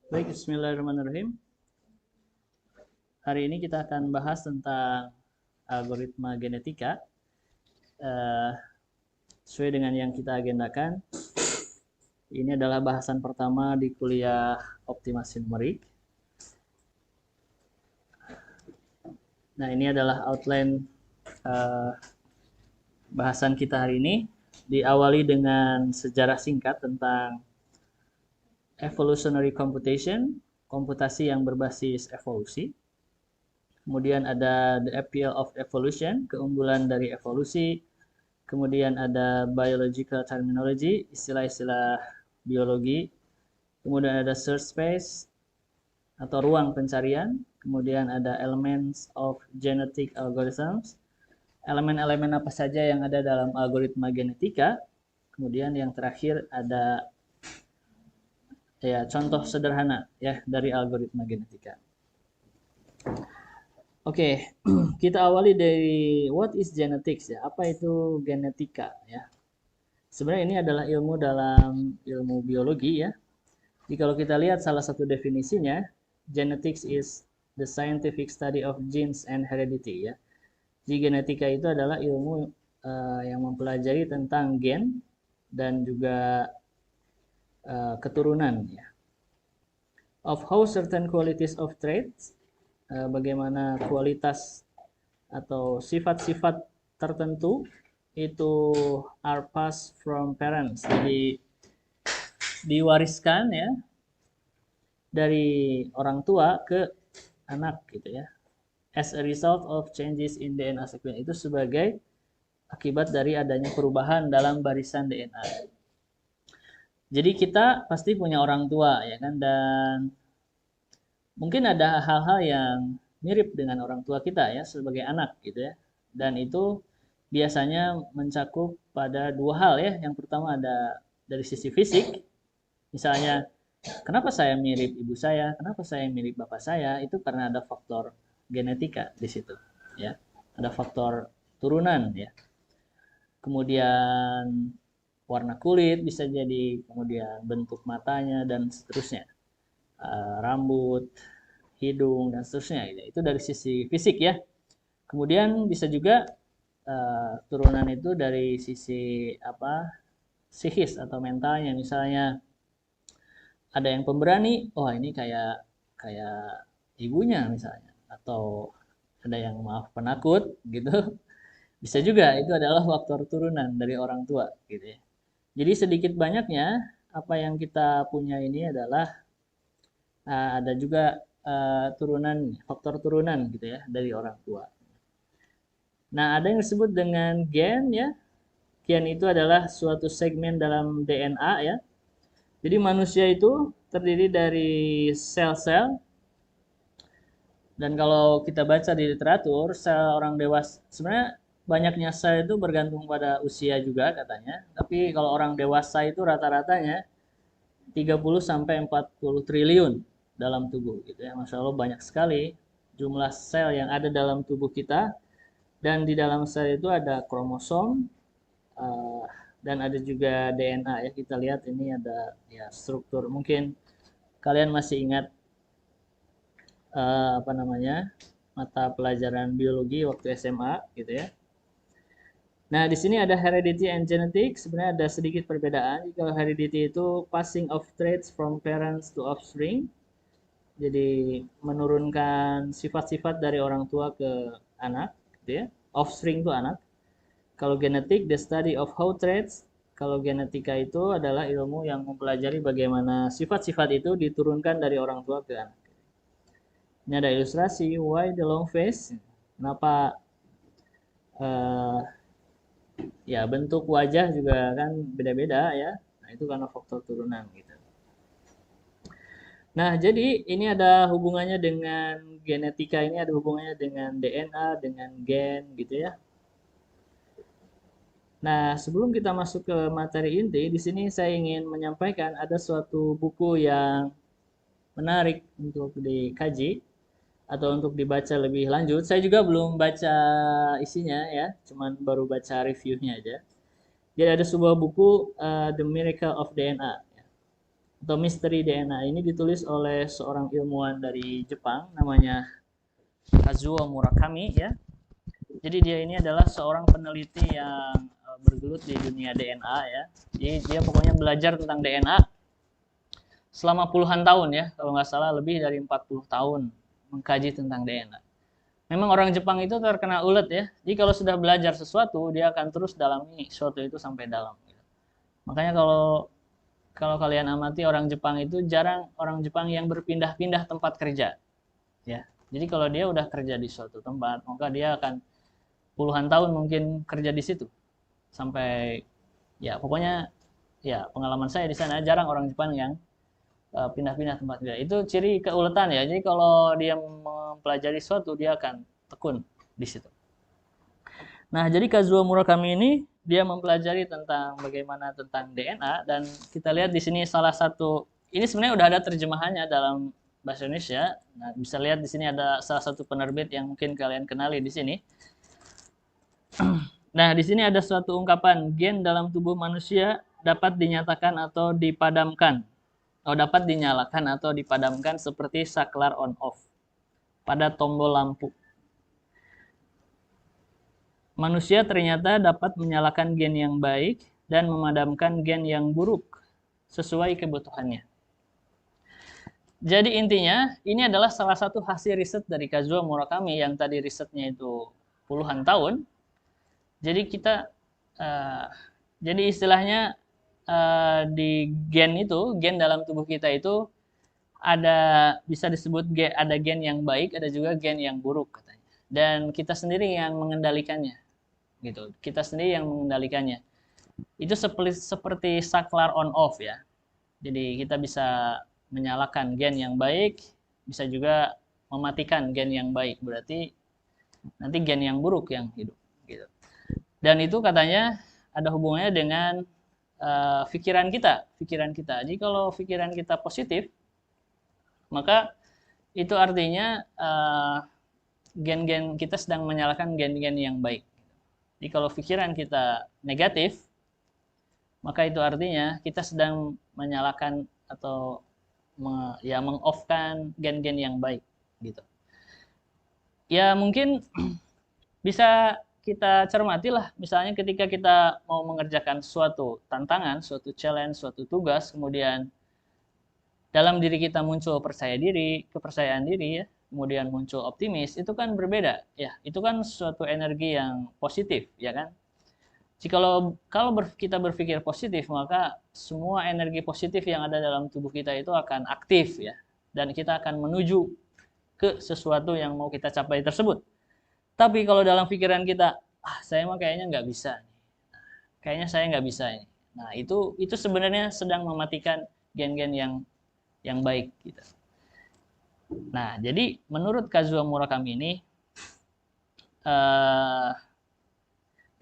Baik, bismillahirrahmanirrahim. Hari ini kita akan bahas tentang algoritma genetika. Sesuai dengan yang kita agendakan, ini adalah bahasan pertama di kuliah optimasi numerik. Nah, ini adalah outline bahasan kita hari ini. Diawali dengan sejarah singkat tentang evolutionary computation, komputasi yang berbasis evolusi. Kemudian ada the appeal of evolution, keunggulan dari evolusi. Kemudian ada biological terminology, istilah-istilah biologi. Kemudian ada search space atau ruang pencarian. Kemudian ada elements of genetic algorithms, elemen-elemen apa saja yang ada dalam algoritma genetika. Kemudian yang terakhir ada contoh sederhana ya dari algoritma genetika. Oke, kita awali dari what is genetics ya. Apa itu genetika ya? Sebenarnya ini adalah ilmu dalam ilmu biologi ya. Jadi kalau kita lihat salah satu definisinya, genetics is the scientific study of genes and heredity ya. Jadi genetika itu adalah ilmu yang mempelajari tentang gen dan juga keturunan ya. Of how certain qualities of traits, bagaimana kualitas atau sifat-sifat tertentu itu are passed from parents, jadi diwariskan ya dari orang tua ke anak gitu ya, as a result of changes in DNA sequence, itu sebagai akibat dari adanya perubahan dalam barisan DNA. Jadi kita pasti punya orang tua ya kan, dan mungkin ada hal-hal yang mirip dengan orang tua kita ya sebagai anak gitu ya. Dan itu biasanya mencakup pada dua hal ya. Yang pertama ada dari sisi fisik. Misalnya, kenapa saya mirip ibu saya? Kenapa saya mirip bapak saya? Itu karena ada faktor genetika di situ ya. Ada faktor turunan ya. Kemudian warna kulit bisa jadi, kemudian bentuk matanya dan seterusnya. Rambut, hidung dan seterusnya gitu. Itu dari sisi fisik ya. Kemudian bisa juga turunan itu dari sisi psikis atau mentalnya. Misalnya ada yang pemberani, oh ini kayak kayak ibunya misalnya, atau ada yang maaf penakut gitu. Bisa juga itu adalah faktor turunan dari orang tua gitu ya. Jadi sedikit banyaknya apa yang kita punya ini adalah ada juga turunan, faktor turunan gitu ya dari orang tua. Nah, ada yang disebut dengan gen ya. Gen itu adalah suatu segmen dalam DNA ya. Jadi manusia itu terdiri dari sel-sel, dan kalau kita baca di literatur, sel orang dewasa sebenarnya banyaknya sel itu bergantung pada usia juga katanya. Tapi kalau orang dewasa itu rata-ratanya 30 sampai 40 triliun dalam tubuh gitu ya. Masya Allah banyak sekali jumlah sel yang ada dalam tubuh kita, dan di dalam sel itu ada kromosom dan ada juga DNA ya. Kita lihat ini ada ya struktur. Mungkin kalian masih ingat mata pelajaran biologi waktu SMA gitu ya. Nah, di sini ada heredity and genetic. Sebenarnya ada sedikit perbedaan. Kalau heredity itu passing of traits from parents to offspring. Jadi menurunkan sifat-sifat dari orang tua ke anak, gitu ya. Offspring itu anak. Kalau genetik, the study of how traits. Kalau genetika itu adalah ilmu yang mempelajari bagaimana sifat-sifat itu diturunkan dari orang tua ke anak. Ini ada ilustrasi, why the long face? Kenapa ya bentuk wajah juga kan beda-beda ya. Nah, itu karena faktor turunan gitu. Nah, jadi ini ada hubungannya dengan genetika, ini ada hubungannya dengan DNA, dengan gen gitu ya. Nah, sebelum kita masuk ke materi inti, di sini saya ingin menyampaikan ada suatu buku yang menarik untuk dikaji atau untuk dibaca lebih lanjut. Saya juga belum baca isinya ya, cuman baru baca reviewnya aja. Jadi ada sebuah buku The Miracle of DNA. atau misteri DNA ini ditulis oleh seorang ilmuwan dari Jepang namanya Kazuo Murakami ya. Jadi dia ini adalah seorang peneliti yang bergelut di dunia DNA ya. Jadi dia pokoknya belajar tentang DNA selama puluhan tahun ya, kalau nggak salah lebih dari 40 tahun mengkaji tentang DNA. Memang orang Jepang itu terkenal ulet ya. Jadi kalau sudah belajar sesuatu, dia akan terus dalami sesuatu itu sampai dalam. Makanya kalau kalau kalian amati orang Jepang itu jarang orang Jepang yang berpindah-pindah tempat kerja. Ya. Jadi kalau dia udah kerja di suatu tempat, maka dia akan puluhan tahun mungkin kerja di situ. Sampai ya pokoknya ya pengalaman saya di sana jarang orang Jepang yang pindah-pindah tempat kerja. Itu ciri keuletan ya. Jadi kalau dia mempelajari sesuatu, dia akan tekun di situ. Nah, jadi Kazuo Murakami ini dia mempelajari tentang bagaimana tentang DNA dan kita lihat di sini salah satu ini sebenarnya udah ada terjemahannya dalam bahasa Indonesia. Nah, bisa lihat di sini ada salah satu penerbit yang mungkin kalian kenali di sini. Nah, di sini ada suatu ungkapan gen dalam tubuh manusia dapat dinyatakan atau dipadamkan. Dapat dinyalakan atau dipadamkan seperti saklar on off pada tombol lampu. Manusia ternyata dapat menyalakan gen yang baik dan memadamkan gen yang buruk sesuai kebutuhannya. Jadi intinya, ini adalah salah satu hasil riset dari Kazuo Murakami yang tadi risetnya itu puluhan tahun. Jadi kita, jadi istilahnya di gen itu, gen dalam tubuh kita itu ada bisa disebut ada gen yang baik, ada juga gen yang buruk katanya. Dan kita sendiri yang mengendalikannya. Gitu. Kita sendiri yang mengendalikannya. Itu seperti saklar on off ya. Jadi kita bisa menyalakan gen yang baik, bisa juga mematikan gen yang baik. Berarti nanti gen yang buruk yang hidup gitu. Dan itu katanya ada hubungannya dengan pikiran kita. Jadi kalau pikiran kita positif, maka itu artinya gen-gen kita sedang menyalakan gen-gen yang baik. Jadi kalau pikiran kita negatif, maka itu artinya kita sedang menyalakan atau meng-off-kan gen-gen yang baik gitu. Ya mungkin bisa kita cermati lah, misalnya ketika kita mau mengerjakan suatu tantangan, suatu challenge, suatu tugas, kemudian dalam diri kita muncul kepercayaan diri ya, kemudian muncul optimis, itu kan berbeda ya. Itu kan suatu energi yang positif ya kan. Jikalau kita berpikir positif, maka semua energi positif yang ada dalam tubuh kita itu akan aktif ya, dan kita akan menuju ke sesuatu yang mau kita capai tersebut. Tapi kalau dalam pikiran kita, saya mah kayaknya nggak bisa, kayaknya saya nggak bisa ini. Nah itu sebenarnya sedang mematikan gen-gen yang baik gitu. Nah jadi menurut Kazuo Murakami ini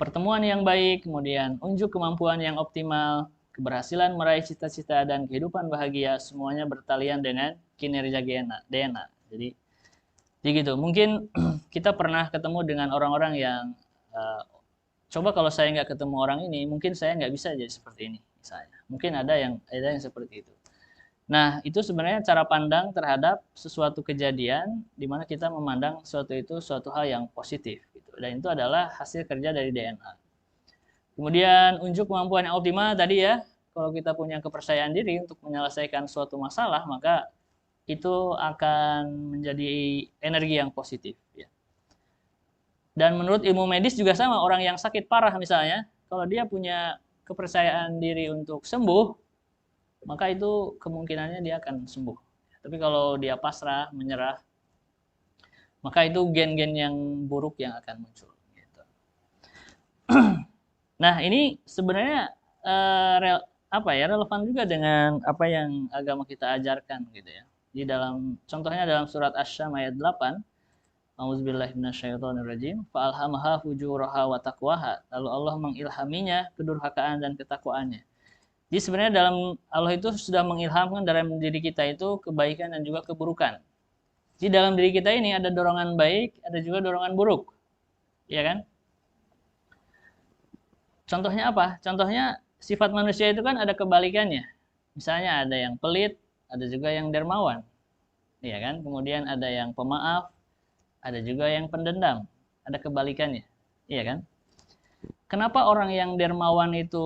pertemuan yang baik, kemudian unjuk kemampuan yang optimal, keberhasilan meraih cita-cita, dan kehidupan bahagia, semuanya bertalian dengan kinerja DNA. Jadi gitu. Mungkin kita pernah ketemu dengan orang-orang yang, coba kalau saya nggak ketemu orang ini, mungkin saya nggak bisa jadi seperti ini, misalnya. Mungkin ada yang seperti itu. Nah, itu sebenarnya cara pandang terhadap sesuatu kejadian, di mana kita memandang sesuatu itu suatu hal yang positif. Dan itu adalah hasil kerja dari DNA. Kemudian unjuk kemampuan yang optimal tadi ya, kalau kita punya kepercayaan diri untuk menyelesaikan suatu masalah, maka itu akan menjadi energi yang positif. Ya. Dan menurut ilmu medis juga sama, orang yang sakit parah misalnya, kalau dia punya kepercayaan diri untuk sembuh, maka itu kemungkinannya dia akan sembuh. Tapi kalau dia pasrah, menyerah, maka itu gen-gen yang buruk yang akan muncul. Gitu. Nah ini sebenarnya relevan juga dengan apa yang agama kita ajarkan gitu ya. Di contohnya dalam surat Asy-Syams ayat 8, A'udzubillahi minasyaitonirrajim, fa'alhamaha fujuraha wa taqwaha. Lalu Allah mengilhaminya kedurhakaan dan ketakwaannya. Jadi sebenarnya Allah itu sudah mengilhamkan dalam diri kita itu kebaikan dan juga keburukan. Jadi dalam diri kita ini ada dorongan baik, ada juga dorongan buruk. Ya kan? Contohnya apa? Contohnya sifat manusia itu kan ada kebalikannya. Misalnya ada yang pelit, ada juga yang dermawan. Iya kan? Kemudian ada yang pemaaf, ada juga yang pendendam. Ada kebalikannya. Iya kan? Kenapa orang yang dermawan itu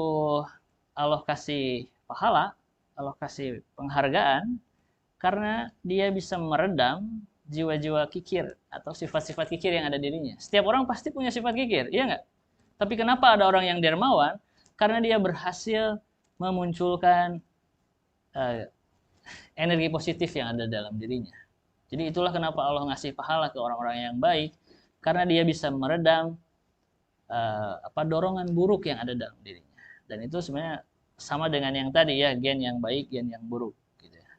Allah kasih pahala, Allah kasih penghargaan? Karena dia bisa meredam jiwa-jiwa kikir atau sifat-sifat kikir yang ada di dirinya. Setiap orang pasti punya sifat kikir, iya nggak? Tapi kenapa ada orang yang dermawan? Karena dia berhasil memunculkan energi positif yang ada dalam dirinya. Jadi itulah kenapa Allah ngasih pahala ke orang-orang yang baik, karena dia bisa meredam dorongan buruk yang ada dalam dirinya. Dan itu sebenarnya sama dengan yang tadi ya, gen yang baik, gen yang buruk. Gitu ya.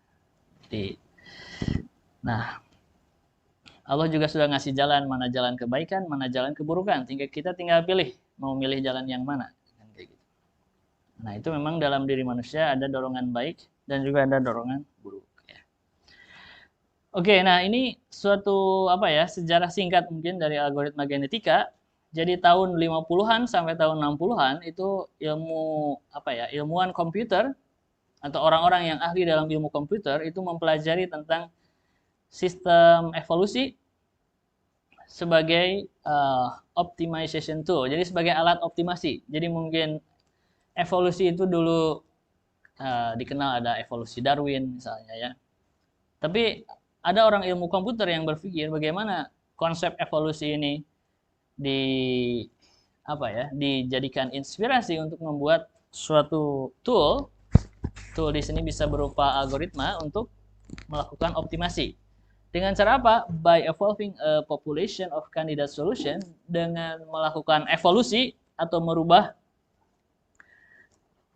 Jadi, nah, Allah juga sudah ngasih jalan, mana jalan kebaikan, mana jalan keburukan. Kita tinggal pilih, mau milih jalan yang mana. Nah, itu memang dalam diri manusia ada dorongan baik dan juga ada dorongan buruk. Ya. Oke, nah ini suatu sejarah singkat mungkin dari algoritma genetika. Jadi tahun 50-an sampai tahun 60-an itu ilmuwan komputer atau orang-orang yang ahli dalam ilmu komputer itu mempelajari tentang sistem evolusi sebagai optimization tool. Jadi sebagai alat optimasi. Jadi mungkin evolusi itu dulu dikenal ada evolusi Darwin misalnya ya. Tapi ada orang ilmu komputer yang berpikir bagaimana konsep evolusi ini dijadikan inspirasi untuk membuat suatu tool. Tool di sini bisa berupa algoritma untuk melakukan optimasi. Dengan cara apa? By evolving a population of candidate solution, dengan melakukan evolusi atau merubah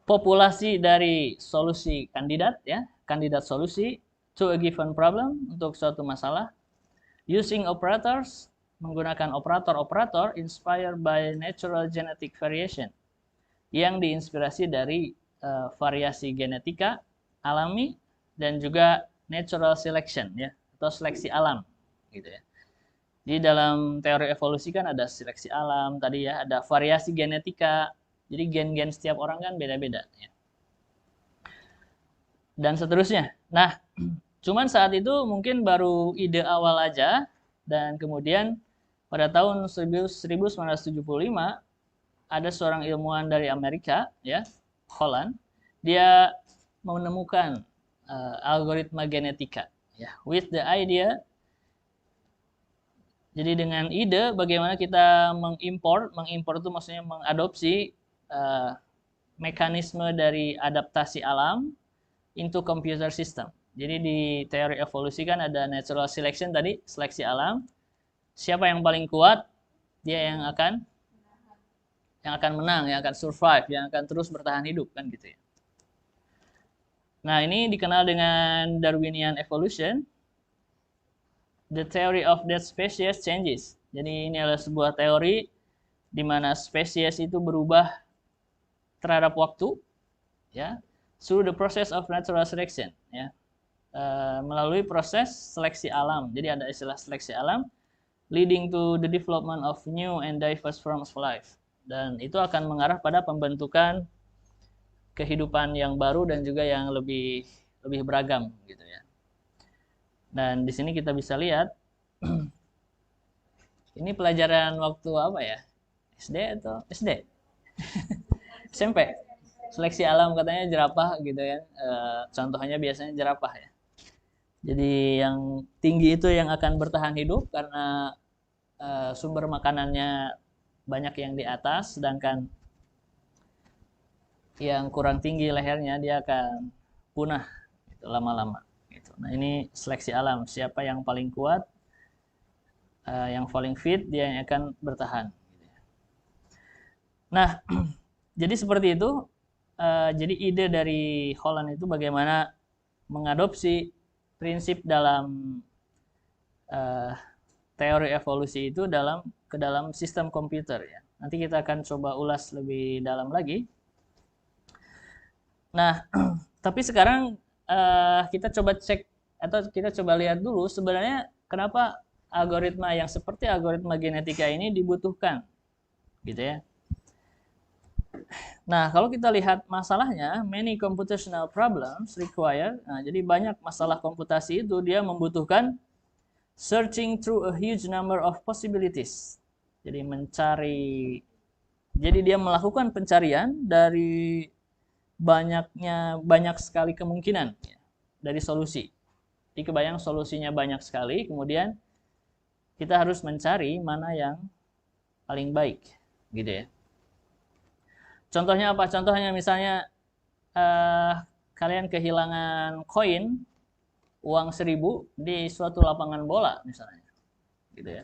populasi dari solusi kandidat ya, kandidat solusi to a given problem untuk suatu masalah, using operators, menggunakan operator-operator inspired by natural genetic variation yang diinspirasi dari variasi genetika alami dan juga natural selection ya, atau seleksi alam gitu ya. Di dalam teori evolusi kan ada seleksi alam tadi ya, ada variasi genetika. Jadi gen-gen setiap orang kan beda-beda ya. Dan seterusnya. Nah, cuman saat itu mungkin baru ide awal aja, dan kemudian pada tahun 1975 ada seorang ilmuwan dari Amerika ya, Holland, dia menemukan algoritma genetika ya, with the idea. Jadi dengan ide bagaimana kita mengimpor itu maksudnya mengadopsi mekanisme dari adaptasi alam into computer system. Jadi di teori evolusi kan ada natural selection tadi, seleksi alam. Siapa yang paling kuat, dia yang akan menang, yang akan survive, yang akan terus bertahan hidup kan gitu ya. Nah, ini dikenal dengan Darwinian evolution. The theory of that species changes. Jadi ini adalah sebuah teori di mana spesies itu berubah terhadap waktu ya, through the process of natural selection ya. Melalui proses seleksi alam. Jadi ada istilah seleksi alam leading to the development of new and diverse forms of life. Dan itu akan mengarah pada pembentukan kehidupan yang baru dan juga yang lebih beragam gitu ya. Dan di sini kita bisa lihat ini pelajaran waktu apa ya? SD atau SD? SMP. Seleksi alam katanya jerapah gitu ya. Contohnya biasanya jerapah ya. Jadi yang tinggi itu yang akan bertahan hidup karena sumber makanannya banyak yang di atas, sedangkan yang kurang tinggi lehernya dia akan punah gitu, lama-lama. Gitu. Nah ini seleksi alam, siapa yang paling kuat, yang paling fit dia yang akan bertahan. Nah jadi seperti itu. Jadi ide dari Holland itu bagaimana mengadopsi prinsip dalam teori evolusi itu ke dalam sistem komputer ya. Nanti kita akan coba ulas lebih dalam lagi. Nah, tapi sekarang kita coba cek atau kita coba lihat dulu sebenarnya kenapa algoritma yang seperti algoritma genetika ini dibutuhkan, gitu ya. Nah, kalau kita lihat masalahnya, many computational problems require, nah, jadi banyak masalah komputasi itu dia membutuhkan searching through a huge number of possibilities. Jadi jadi dia melakukan pencarian dari banyak sekali kemungkinan ya, dari solusi. Jadi kebayang solusinya banyak sekali, kemudian kita harus mencari mana yang paling baik, gitu ya. Contohnya apa? Contohnya misalnya kalian kehilangan koin uang 1.000 di suatu lapangan bola misalnya, gitu ya.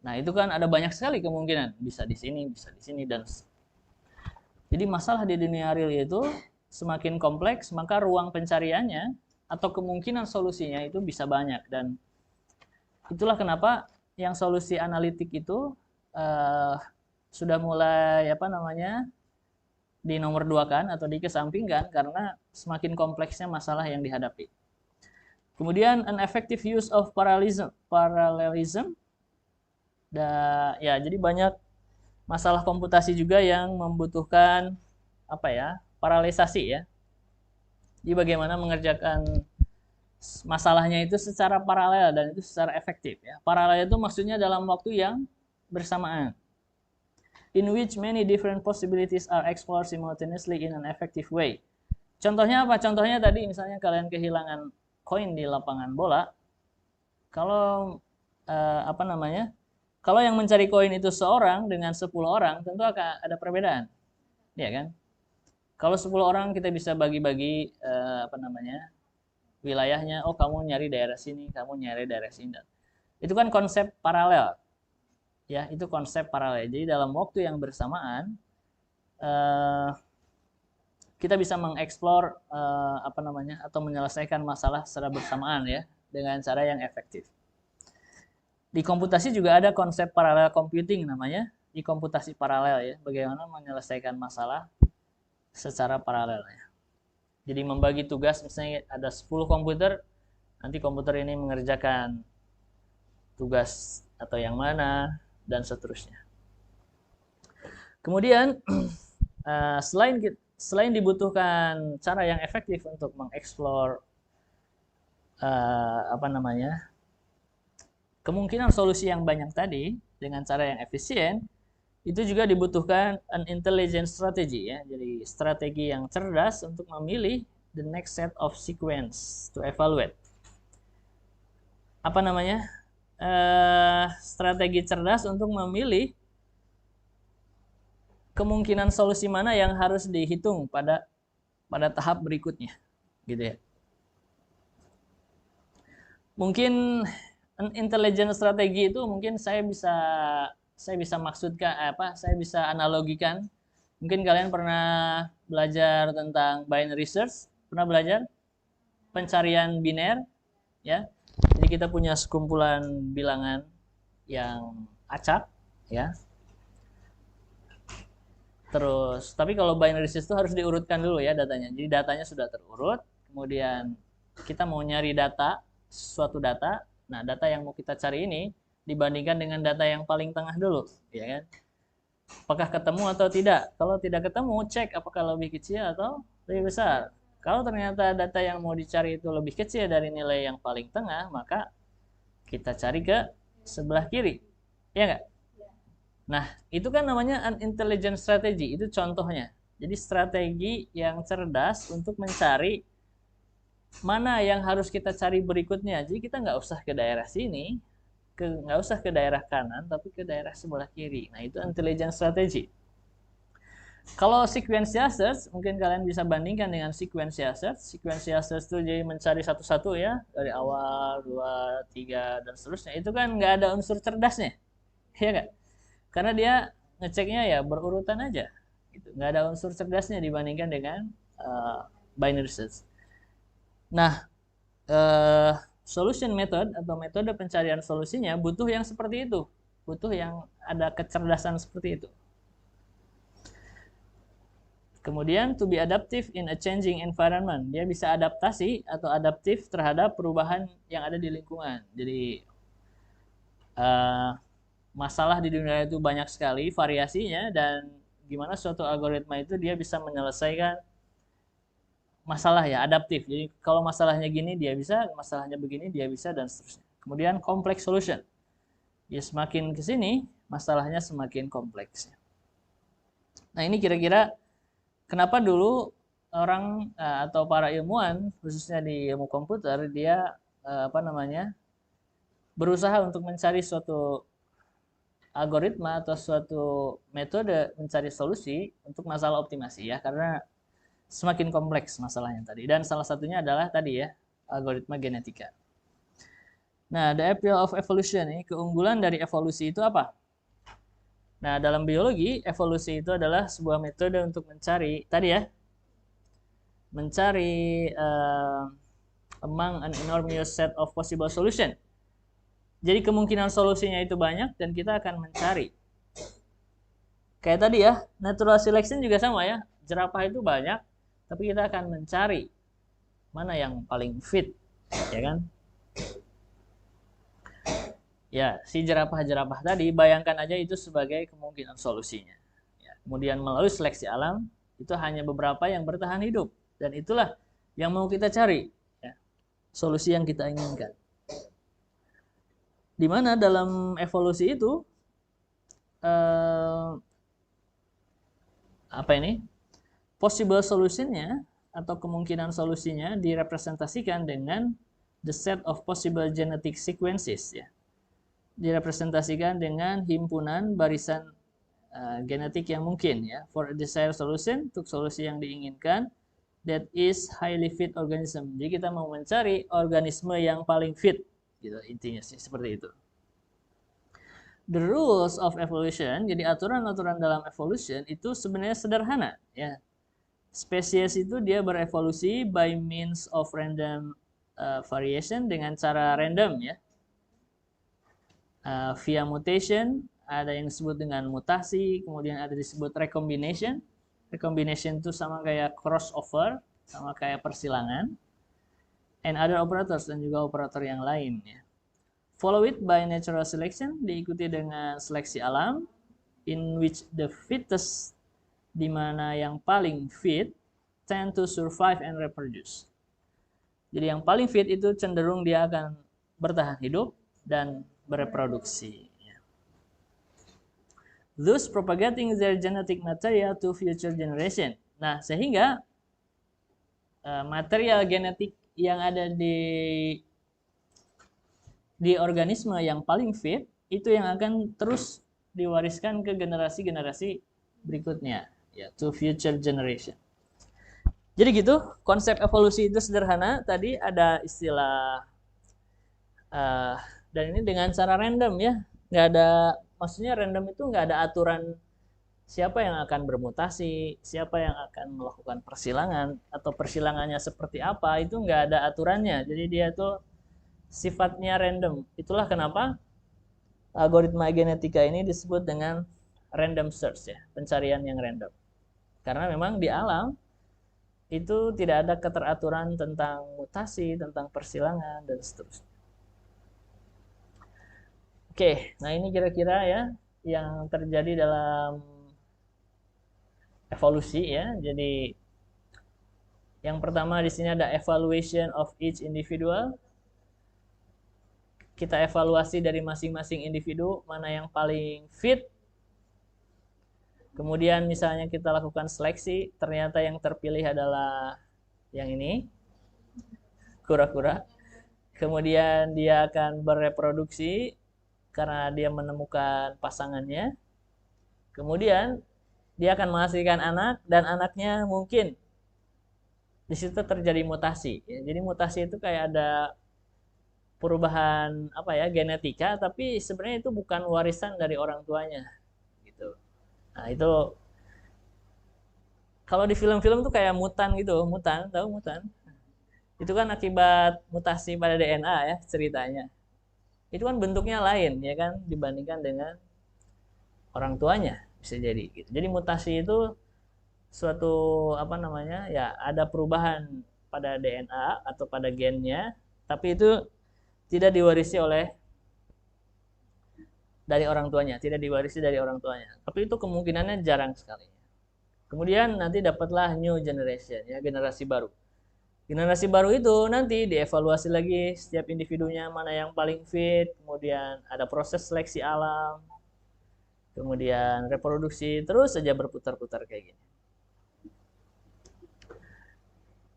Nah itu kan ada banyak sekali kemungkinan, bisa di sini, bisa di sini, dan jadi masalah di dunia real itu semakin kompleks, maka ruang pencariannya atau kemungkinan solusinya itu bisa banyak, dan itulah kenapa yang solusi analitik itu sudah mulai di nomor dua kan atau dikesampingkan karena semakin kompleksnya masalah yang dihadapi. Kemudian an effective use of parallelism. Ya, jadi banyak masalah komputasi juga yang membutuhkan paralelisasi ya. Jadi bagaimana mengerjakan masalahnya itu secara paralel dan itu secara efektif ya. Paralel itu maksudnya dalam waktu yang bersamaan. In which many different possibilities are explored simultaneously in an effective way. Contohnya apa? Contohnya tadi misalnya kalian kehilangan koin di lapangan bola. Kalau kalau yang mencari koin itu seorang dengan 10 orang, tentu akan ada perbedaan. Ya kan? Kalau 10 orang kita bisa bagi-bagi wilayahnya. Oh, kamu nyari daerah sini, kamu nyari daerah sini. Itu kan konsep paralel. Ya, itu konsep paralel. Jadi dalam waktu yang bersamaan kita bisa mengeksplor atau menyelesaikan masalah secara bersamaan ya dengan cara yang efektif. Di komputasi juga ada konsep parallel computing namanya, di komputasi paralel ya, bagaimana menyelesaikan masalah secara paralel ya. Jadi membagi tugas, misalnya ada 10 komputer, nanti komputer ini mengerjakan tugas atau yang mana dan seterusnya. Kemudian selain dibutuhkan cara yang efektif untuk mengeksplor kemungkinan solusi yang banyak tadi dengan cara yang efisien, itu juga dibutuhkan an intelligent strategy ya. Jadi strategi yang cerdas untuk memilih the next set of sequence to evaluate. Strategi cerdas untuk memilih kemungkinan solusi mana yang harus dihitung pada tahap berikutnya, gitu ya. Mungkin intelligent strategi itu mungkin saya bisa maksudkan saya bisa analogikan. Mungkin kalian pernah belajar tentang binary search, pernah belajar pencarian biner ya. Jadi kita punya sekumpulan bilangan yang acak ya. Terus, tapi kalau binary search itu harus diurutkan dulu ya datanya. Jadi datanya sudah terurut, kemudian kita mau nyari suatu data. Nah, data yang mau kita cari ini dibandingkan dengan data yang paling tengah dulu, ya kan? Apakah ketemu atau tidak? Kalau tidak ketemu, cek apakah lebih kecil atau lebih besar. Kalau ternyata data yang mau dicari itu lebih kecil dari nilai yang paling tengah, maka kita cari ke sebelah kiri. Ya nggak? Nah, itu kan namanya an intelligent strategy, itu contohnya. Jadi strategi yang cerdas untuk mencari mana yang harus kita cari berikutnya. Jadi kita nggak usah ke daerah sini, nggak usah ke daerah kanan, tapi ke daerah sebelah kiri. Nah, itu intelligent strategy. Kalau sequential search, mungkin kalian bisa bandingkan dengan sequential search. Sequential search itu jadi mencari satu-satu ya, dari awal, 2, 3, dan seterusnya. Itu kan nggak ada unsur cerdasnya, ya nggak? Karena dia ngeceknya ya berurutan aja, gitu. Nggak ada unsur cerdasnya dibandingkan dengan binary search. Nah, solution method atau metode pencarian solusinya butuh yang seperti itu, butuh yang ada kecerdasan seperti itu. Kemudian to be adaptive in a changing environment, dia bisa adaptasi atau adaptif terhadap perubahan yang ada di lingkungan. Jadi masalah di dunia itu banyak sekali variasinya dan gimana suatu algoritma itu dia bisa menyelesaikan masalah ya, adaptif. Jadi kalau masalahnya gini dia bisa, masalahnya begini dia bisa, dan seterusnya. Kemudian complex solution. Ya semakin ke sini masalahnya semakin kompleks. Nah, ini kira-kira kenapa dulu orang atau para ilmuwan khususnya di ilmu komputer dia berusaha untuk mencari suatu algoritma atau suatu metode mencari solusi untuk masalah optimasi ya, karena semakin kompleks masalahnya tadi, dan salah satunya adalah tadi ya algoritma genetika. Nah, the appeal of evolution ini, keunggulan dari evolusi itu apa? Nah, dalam biologi evolusi itu adalah sebuah metode untuk mencari tadi ya, mencari among an enormous set of possible solution. Jadi kemungkinan solusinya itu banyak dan kita akan mencari. Kayak tadi ya, natural selection juga sama ya. Jerapah itu banyak, tapi kita akan mencari mana yang paling fit, ya kan? Ya, si jerapah-jerapah tadi, bayangkan aja itu sebagai kemungkinan solusinya. Ya, kemudian melalui seleksi alam, itu hanya beberapa yang bertahan hidup. Dan itulah yang mau kita cari, ya, solusi yang kita inginkan. Di mana dalam evolusi itu, possible solutionnya atau kemungkinan solusinya direpresentasikan dengan the set of possible genetic sequences ya, direpresentasikan dengan himpunan barisan genetik yang mungkin ya, for a desired solution, untuk solusi yang diinginkan, that is highly fit organism. Jadi kita mau mencari organisme yang paling fit gitu, intinya sih seperti itu. The rules of evolution, jadi aturan-aturan dalam evolution itu sebenarnya sederhana ya. Spesies itu dia berevolusi by means of random variation, dengan cara random ya. Via mutation, ada yang disebut dengan mutasi, kemudian ada disebut recombination. Recombination itu sama kayak crossover, sama kayak persilangan. And other operators, dan juga operator yang lain ya. Follow it by natural selection, diikuti dengan seleksi alam, in which the fittest, di mana yang paling fit, tend to survive and reproduce. Jadi yang paling fit itu cenderung dia akan bertahan hidup dan bereproduksi. Thus propagating their genetic material to future generation. Nah, sehingga material genetik yang ada di organisme yang paling fit itu yang akan terus diwariskan ke generasi-generasi berikutnya ya, to future generation. Jadi gitu, konsep evolusi itu sederhana. Tadi ada istilah dan ini dengan cara random ya, nggak ada, maksudnya random itu nggak ada aturan siapa yang akan bermutasi, siapa yang akan melakukan persilangan, atau persilangannya seperti apa, itu nggak ada aturannya. Jadi dia tuh sifatnya random. Itulah kenapa algoritma genetika ini disebut dengan random search ya, pencarian yang random. Karena memang di alam itu tidak ada keteraturan tentang mutasi, tentang persilangan, dan seterusnya. Oke, nah ini kira-kira ya yang terjadi dalam evolusi ya. Jadi yang pertama di sini ada evaluation of each individual. Kita evaluasi dari masing-masing individu mana yang paling fit. Kemudian misalnya kita lakukan seleksi, ternyata yang terpilih adalah yang ini, kura-kura. Kemudian dia akan bereproduksi karena dia menemukan pasangannya. Kemudian dia akan menghasilkan anak, dan anaknya mungkin di situ terjadi mutasi. Jadi mutasi itu kayak ada perubahan genetika, tapi sebenarnya itu bukan warisan dari orang tuanya gitu. Nah, itu kalau di film-film tuh kayak mutan gitu, mutan, tahu mutan? Itu kan akibat mutasi pada DNA ya ceritanya. Itu kan bentuknya lain ya kan dibandingkan dengan orang tuanya, bisa jadi gitu. Jadi mutasi itu suatu ya ada perubahan pada DNA atau pada gennya, tapi itu tidak diwarisi dari orang tuanya, tidak diwarisi dari orang tuanya. Tapi itu kemungkinannya jarang sekali. Kemudian nanti dapatlah new generation, ya, generasi baru. Generasi baru itu nanti dievaluasi lagi setiap individunya mana yang paling fit, kemudian ada proses seleksi alam, kemudian reproduksi, terus saja berputar-putar kayak gini.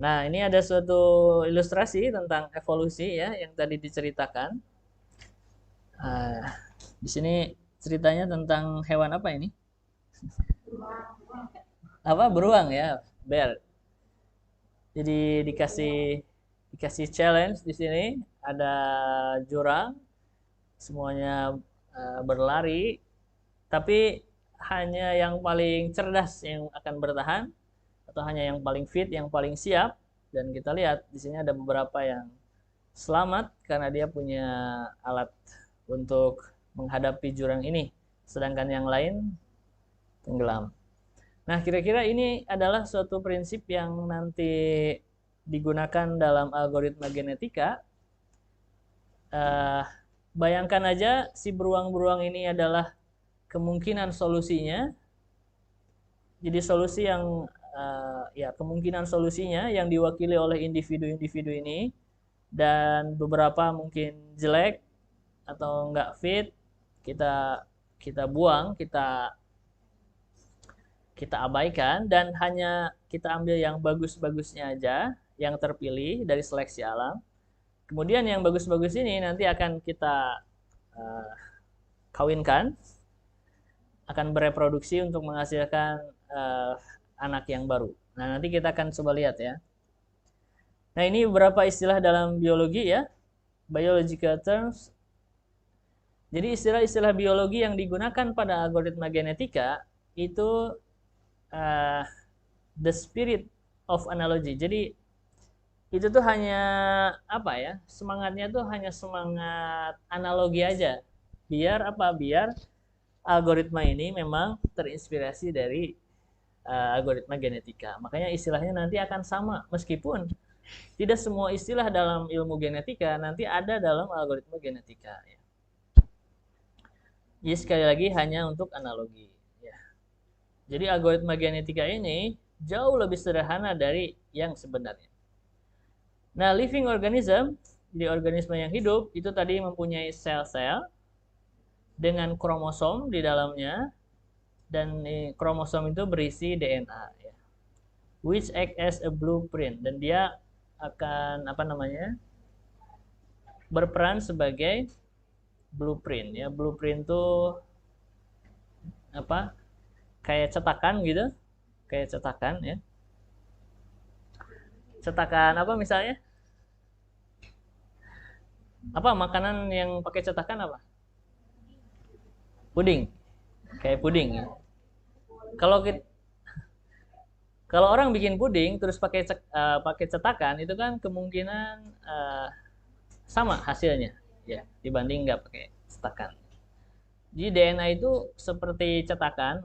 Nah, ini ada suatu ilustrasi tentang evolusi ya yang tadi diceritakan. Di sini ceritanya tentang hewan apa ini? Apa, beruang ya, bear. Jadi dikasih challenge di sini, ada jurang, semuanya berlari, tapi hanya yang paling cerdas yang akan bertahan, atau hanya yang paling fit, yang paling siap. Dan kita lihat di sini ada beberapa yang selamat karena dia punya alat untuk menghadapi jurang ini, sedangkan yang lain tenggelam. Nah, kira-kira ini adalah suatu prinsip yang nanti digunakan dalam algoritma genetika. Bayangkan aja si beruang-beruang ini adalah kemungkinan solusinya. Jadi solusi yang ya, kemungkinan solusinya yang diwakili oleh individu-individu ini, dan beberapa mungkin jelek atau nggak fit, kita buang, kita abaikan, dan hanya kita ambil yang bagus-bagusnya aja yang terpilih dari seleksi alam. Kemudian yang bagus-bagus ini nanti akan kita kawinkan, akan bereproduksi untuk menghasilkan anak yang baru. Nah, nanti kita akan coba lihat ya. Nah, ini beberapa istilah dalam biologi ya, biological terms. Jadi istilah-istilah biologi yang digunakan pada algoritma genetika itu the spirit of analogy. Jadi itu tuh hanya apa ya? Semangatnya tuh hanya semangat analogi aja. Biar apa? Biar algoritma ini memang terinspirasi dari algoritma genetika. Makanya istilahnya nanti akan sama, meskipun tidak semua istilah dalam ilmu genetika nanti ada dalam algoritma genetika. Jadi sekali lagi hanya untuk analogi. Jadi algoritma genetika ini jauh lebih sederhana dari yang sebenarnya. Nah, living organism, jadi organisme yang hidup, itu tadi mempunyai sel-sel dengan kromosom di dalamnya, dan kromosom itu berisi DNA, ya, which act as a blueprint, dan dia akan berperan sebagai blueprint, ya. Blueprint itu apa? Kayak cetakan gitu, kayak cetakan ya. Cetakan apa misalnya? Apa makanan yang pakai cetakan apa? Puding. Kayak puding ya. Kalau orang bikin puding terus pakai cetakan, itu kan kemungkinan sama hasilnya ya dibanding nggak pakai cetakan. Jadi DNA itu seperti cetakan,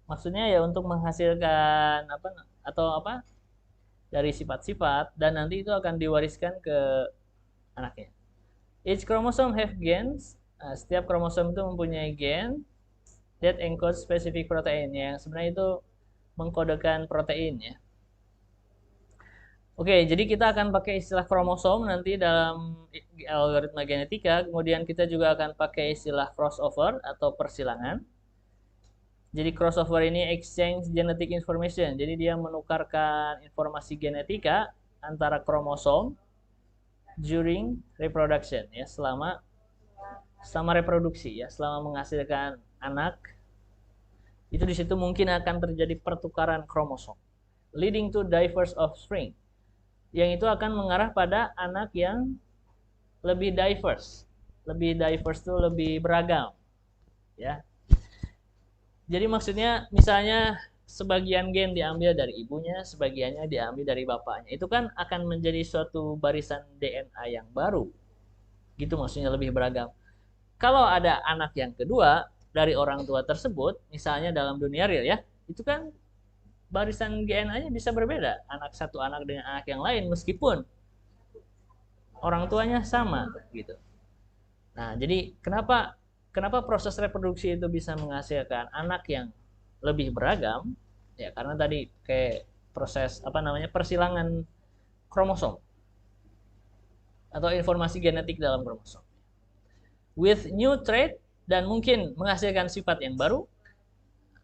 maksudnya ya untuk menghasilkan dari sifat-sifat, dan nanti itu akan diwariskan ke anaknya. Each chromosome have genes. Setiap kromosom itu mempunyai gen that encodes specific protein, yang sebenarnya itu mengkodekan protein ya. Oke, jadi kita akan pakai istilah kromosom nanti dalam algoritma genetika. Kemudian kita juga akan pakai istilah crossover atau persilangan. Jadi crossover ini exchange genetic information. Jadi dia menukarkan informasi genetika antara kromosom during reproduction, ya, selama reproduksi, ya, selama menghasilkan anak. Itu di situ mungkin akan terjadi pertukaran kromosom, leading to diverse offspring. Yang itu akan mengarah pada anak yang lebih diverse. Lebih diverse itu lebih beragam, ya. Jadi maksudnya misalnya sebagian gen diambil dari ibunya, sebagiannya diambil dari bapaknya. Itu kan akan menjadi suatu barisan DNA yang baru. Gitu maksudnya, lebih beragam. Kalau ada anak yang kedua dari orang tua tersebut, misalnya dalam dunia real ya, itu kan barisan DNA-nya bisa berbeda. Satu anak dengan anak yang lain meskipun orang tuanya sama gitu. Nah, jadi kenapa proses reproduksi itu bisa menghasilkan anak yang lebih beragam? Ya, karena tadi kayak proses apa namanya persilangan kromosom atau informasi genetik dalam kromosom. With new trait dan mungkin menghasilkan sifat yang baru,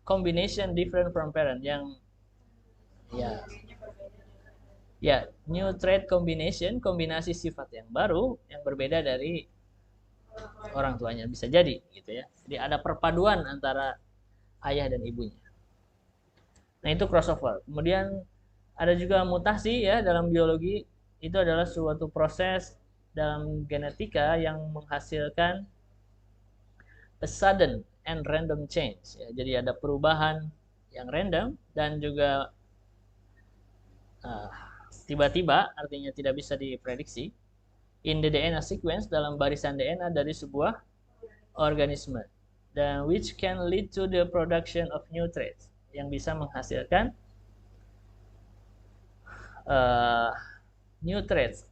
combination different from parent yang ya new trait combination, kombinasi sifat yang baru yang berbeda dari orang tuanya bisa jadi gitu ya. Jadi ada perpaduan antara ayah dan ibunya. Nah, itu crossover. Kemudian ada juga mutasi ya dalam biologi, itu adalah suatu proses dalam genetika yang menghasilkan a sudden and random change ya. Jadi ada perubahan yang random dan juga tiba-tiba, artinya tidak bisa diprediksi in the DNA sequence, dalam barisan DNA dari sebuah organisme, dan which can lead to the production of new traits, yang bisa menghasilkan new traits,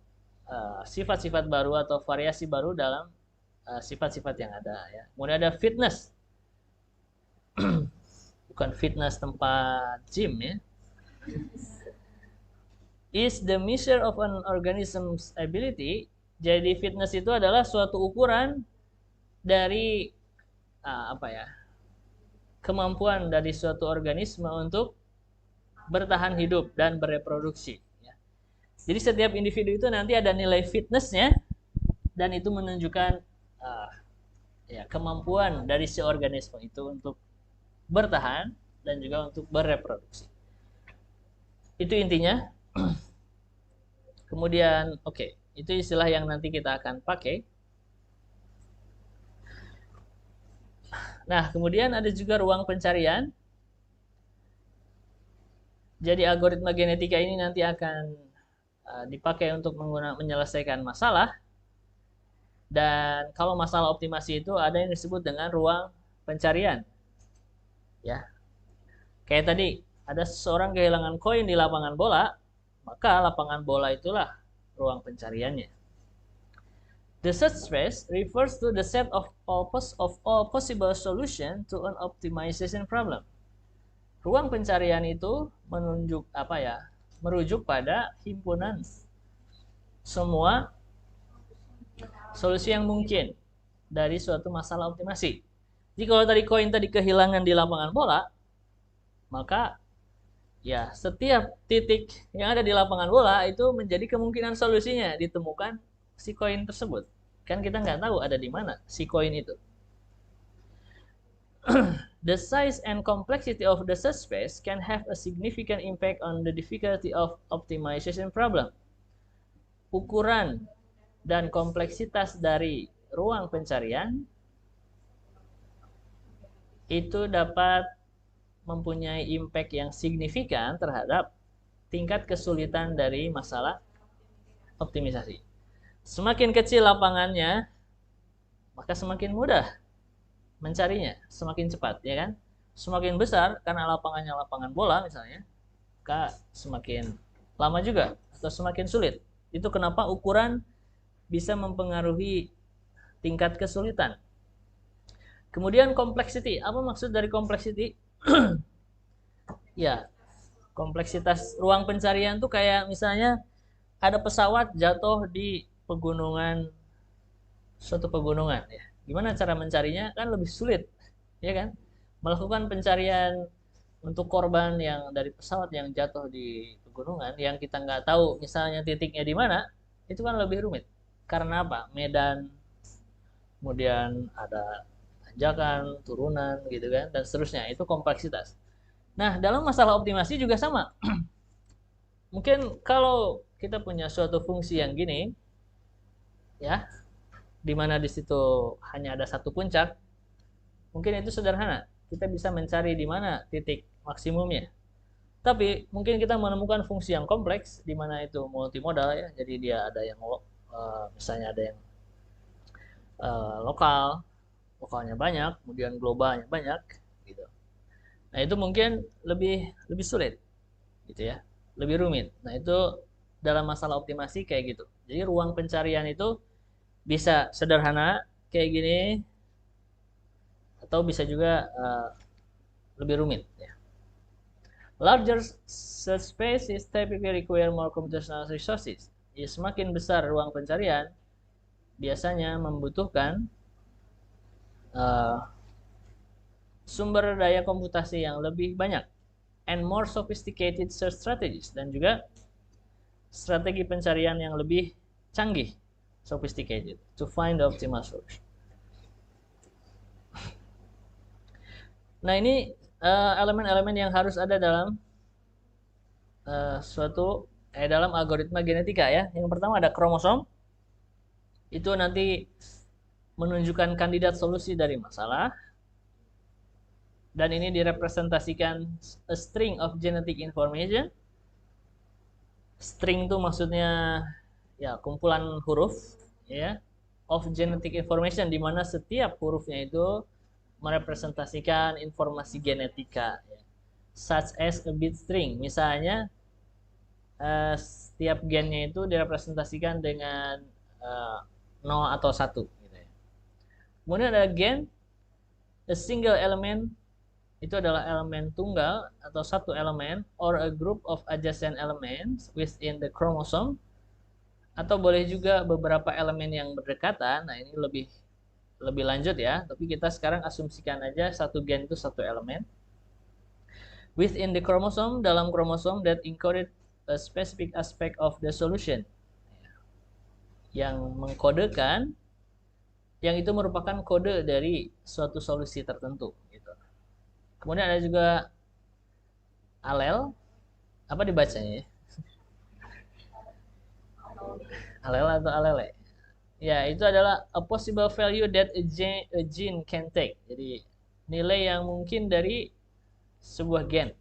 sifat-sifat baru atau variasi baru dalam sifat-sifat yang ada ya. Kemudian ada fitness, bukan fitness tempat gym ya, is the measure of an organism's ability. Jadi fitness itu adalah suatu ukuran dari kemampuan dari suatu organisme untuk bertahan hidup dan bereproduksi ya. Jadi setiap individu itu nanti ada nilai fitnessnya, dan itu menunjukkan kemampuan dari si organisme itu untuk bertahan dan juga untuk bereproduksi. Itu intinya. Kemudian itu istilah yang nanti kita akan pakai. Nah, kemudian ada juga ruang pencarian. Jadi algoritma genetika ini nanti akan dipakai untuk menyelesaikan masalah. Dan kalau masalah optimasi itu ada yang disebut dengan ruang pencarian. Ya. Kayak tadi, ada seseorang kehilangan koin di lapangan bola, maka lapangan bola itulah ruang pencariannya. The search space refers to the set of all possible solution to an optimization problem. Ruang pencarian itu merujuk pada himpunan semua solusi yang mungkin dari suatu masalah optimasi. Jadi kalau tadi koin tadi kehilangan di lapangan bola, maka ya setiap titik yang ada di lapangan bola itu menjadi kemungkinan solusinya ditemukan si koin tersebut. Kan kita nggak tahu ada di mana si koin itu. The size and complexity of the search space can have a significant impact on the difficulty of optimization problem. Ukuran dan kompleksitas dari ruang pencarian itu dapat mempunyai impact yang signifikan terhadap tingkat kesulitan dari masalah optimisasi. Semakin kecil lapangannya, maka semakin mudah mencarinya, semakin cepat, ya kan? Semakin besar, karena lapangannya lapangan bola misalnya, maka semakin lama juga, atau semakin sulit. Itu kenapa ukuran bisa mempengaruhi tingkat kesulitan. Kemudian complexity. Apa maksud dari complexity? Ya, kompleksitas ruang pencarian tuh kayak misalnya ada pesawat jatuh di suatu pegunungan ya. Gimana cara mencarinya? Kan lebih sulit, ya kan? Melakukan pencarian untuk korban yang dari pesawat yang jatuh di pegunungan yang kita nggak tahu misalnya titiknya di mana, itu kan lebih rumit. Karena apa? Medan, kemudian ada tanjakan, turunan gitu kan, dan seterusnya. Itu kompleksitas. Nah, dalam masalah optimasi juga sama. Mungkin kalau kita punya suatu fungsi yang gini, ya, di mana di situ hanya ada satu puncak, mungkin itu sederhana. Kita bisa mencari di mana titik maksimumnya. Tapi mungkin kita menemukan fungsi yang kompleks, di mana itu multimodal ya. Jadi dia ada yang misalnya ada yang lokalnya banyak, kemudian globalnya banyak, gitu. Nah itu mungkin lebih sulit, gitu ya, lebih rumit. Nah itu dalam masalah optimasi kayak gitu. Jadi ruang pencarian itu bisa sederhana kayak gini, atau bisa juga lebih rumit. Ya. Larger search spaces typically require more computational resources. Ya, semakin besar ruang pencarian, biasanya membutuhkan sumber daya komputasi yang lebih banyak and more sophisticated search strategies, dan juga strategi pencarian yang lebih canggih, sophisticated, to find the optimal solution. Nah, ini elemen-elemen yang harus ada dalam dalam algoritma genetika ya. Yang pertama ada kromosom. Itu nanti menunjukkan kandidat solusi dari masalah. Dan ini direpresentasikan a string of genetic information. String itu maksudnya ya kumpulan huruf ya, of genetic information, di mana setiap hurufnya itu merepresentasikan informasi genetika ya. Such as a bit string, misalnya setiap gennya itu direpresentasikan dengan 0 atau 1 gitu ya. Kemudian ada gen, a single element, itu adalah elemen tunggal atau satu elemen, or a group of adjacent elements within the chromosome, atau boleh juga beberapa elemen yang berdekatan. Nah, ini lebih lanjut ya, tapi kita sekarang asumsikan aja satu gen itu satu elemen within the chromosome, dalam kromosom, that encoded a specific aspect of the solution, yang mengkodekan, yang itu merupakan kode dari suatu solusi tertentu gitu. Kemudian ada juga alel, apa dibacanya ya? Alel atau alele? Ya, itu adalah a possible value that a gene can take. Jadi nilai yang mungkin dari sebuah gen.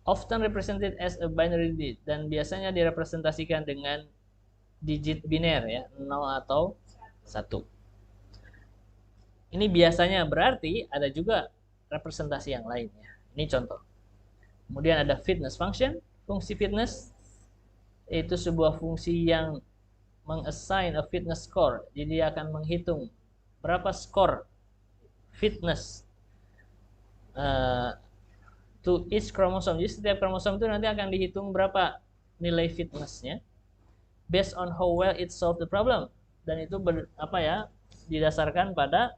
Often represented as a binary digit, dan biasanya direpresentasikan dengan digit biner ya, 0 atau 1. Ini biasanya, berarti ada juga representasi yang lainnya. Ini contoh. Kemudian ada fitness function. Fungsi fitness itu sebuah fungsi yang mengassign a fitness score. Jadi dia akan menghitung berapa skor fitness to each chromosome. Jadi setiap kromosom itu nanti akan dihitung berapa nilai fitnessnya based on how well it solve the problem. Dan itu didasarkan pada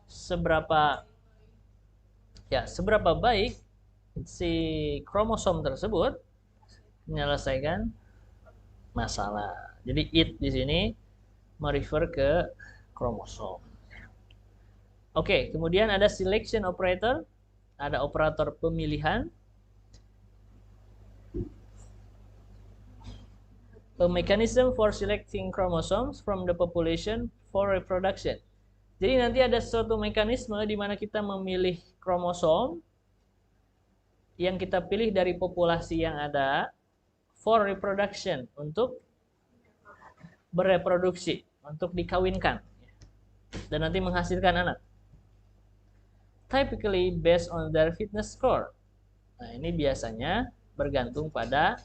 seberapa baik si kromosom tersebut menyelesaikan masalah. Jadi it di sini merefer ke kromosom. Oke, kemudian ada selection operator, ada operator pemilihan. A mechanism for selecting chromosomes from the population for reproduction. Jadi nanti ada suatu mekanisme di mana kita memilih kromosom yang kita pilih dari populasi yang ada for reproduction, untuk bereproduksi, untuk dikawinkan dan nanti menghasilkan anak. Typically based on their fitness score. Nah, ini biasanya bergantung pada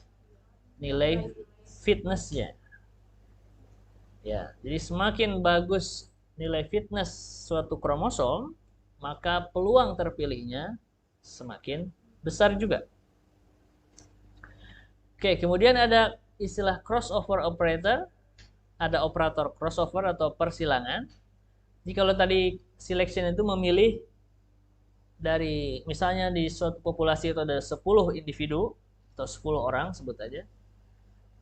nilai fitnessnya. Ya, jadi semakin bagus nilai fitness suatu kromosom, maka peluang terpilihnya semakin besar juga. Oke, kemudian ada istilah crossover operator. Ada operator crossover atau persilangan. Jadi kalau tadi selection itu memilih dari, misalnya di suatu populasi itu ada 10 individu atau 10 orang sebut aja.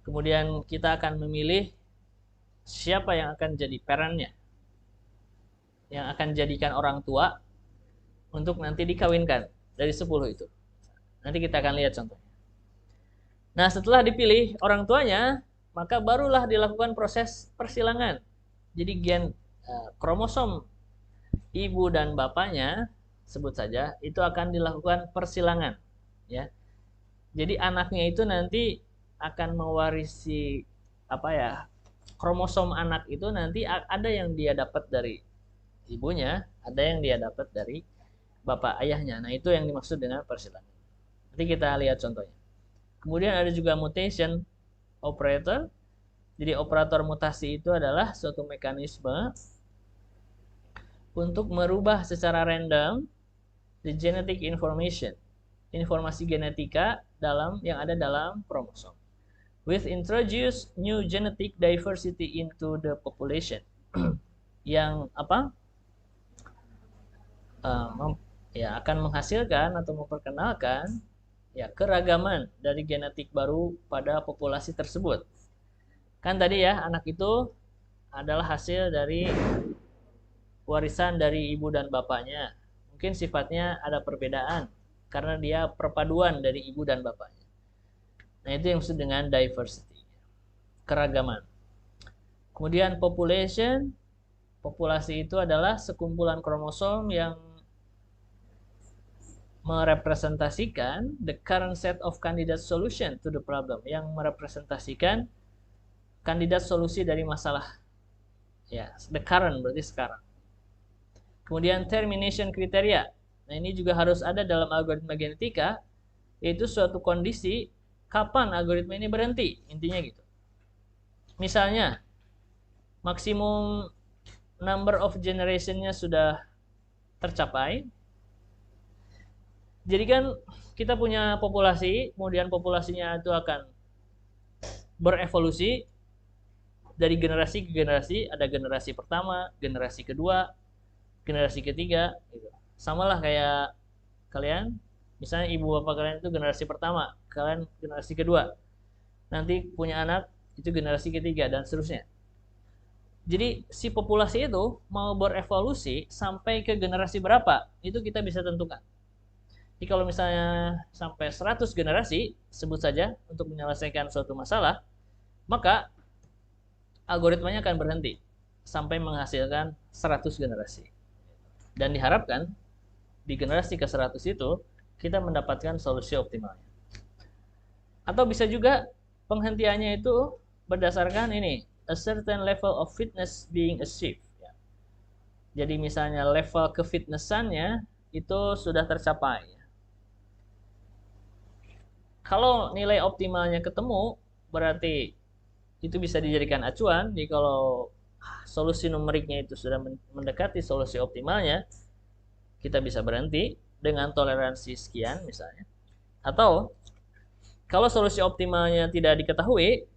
Kemudian kita akan memilih siapa yang akan jadi parentnya, yang akan jadikan orang tua untuk nanti dikawinkan dari 10 itu. Nanti kita akan lihat contohnya. Nah, setelah dipilih orang tuanya, maka barulah dilakukan proses persilangan. Jadi gen kromosom ibu dan bapaknya, sebut saja, itu akan dilakukan persilangan ya. Jadi anaknya itu nanti akan mewarisi kromosom anak itu nanti ada yang dia dapat dari ibunya, ada yang dia dapat dari bapak ayahnya. Nah, itu yang dimaksud dengan persilangan. Nanti kita lihat contohnya. Kemudian ada juga mutation operator. Jadi operator mutasi itu adalah suatu mekanisme untuk merubah secara random the genetic information. informasi genetika yang ada dalam kromosom. With introduce new genetic diversity into the population. Yang apa? Ya akan menghasilkan atau memperkenalkan ya keragaman dari genetik baru pada populasi tersebut. Kan tadi ya, anak itu adalah hasil dari warisan dari ibu dan bapaknya. Mungkin sifatnya ada perbedaan karena dia perpaduan dari ibu dan bapaknya. Nah, itu yang disebut dengan diversity, keragaman. Kemudian population, populasi itu adalah sekumpulan kromosom yang merepresentasikan the current set of candidate solution to the problem, yang merepresentasikan kandidat solusi dari masalah. Ya, the current berarti sekarang. Kemudian termination kriteria. Nah, ini juga harus ada dalam algoritma genetika, yaitu suatu kondisi kapan algoritma ini berhenti, intinya gitu. Misalnya, maksimum number of generation-nya sudah tercapai. Jadi kan kita punya populasi, kemudian populasinya itu akan berevolusi dari generasi ke generasi. Ada generasi pertama, generasi kedua, generasi ketiga, gitu. Sama lah kayak kalian, misalnya ibu bapak kalian itu generasi pertama, kalian generasi kedua, nanti punya anak itu generasi ketiga, dan seterusnya. Jadi si populasi itu mau berevolusi sampai ke generasi berapa, itu kita bisa tentukan. Jadi kalau misalnya sampai 100 generasi, sebut saja untuk menyelesaikan suatu masalah, maka algoritmanya akan berhenti sampai menghasilkan 100 generasi. Dan diharapkan di generasi ke-100 itu kita mendapatkan solusi optimalnya. Atau bisa juga penghentiannya itu berdasarkan ini, a certain level of fitness being achieved. Jadi misalnya level kefitnessannya itu sudah tercapai. Kalau nilai optimalnya ketemu, berarti itu bisa dijadikan acuan. Jadi kalau solusi numeriknya itu sudah mendekati solusi optimalnya, kita bisa berhenti dengan toleransi sekian misalnya. Atau kalau solusi optimalnya tidak diketahui,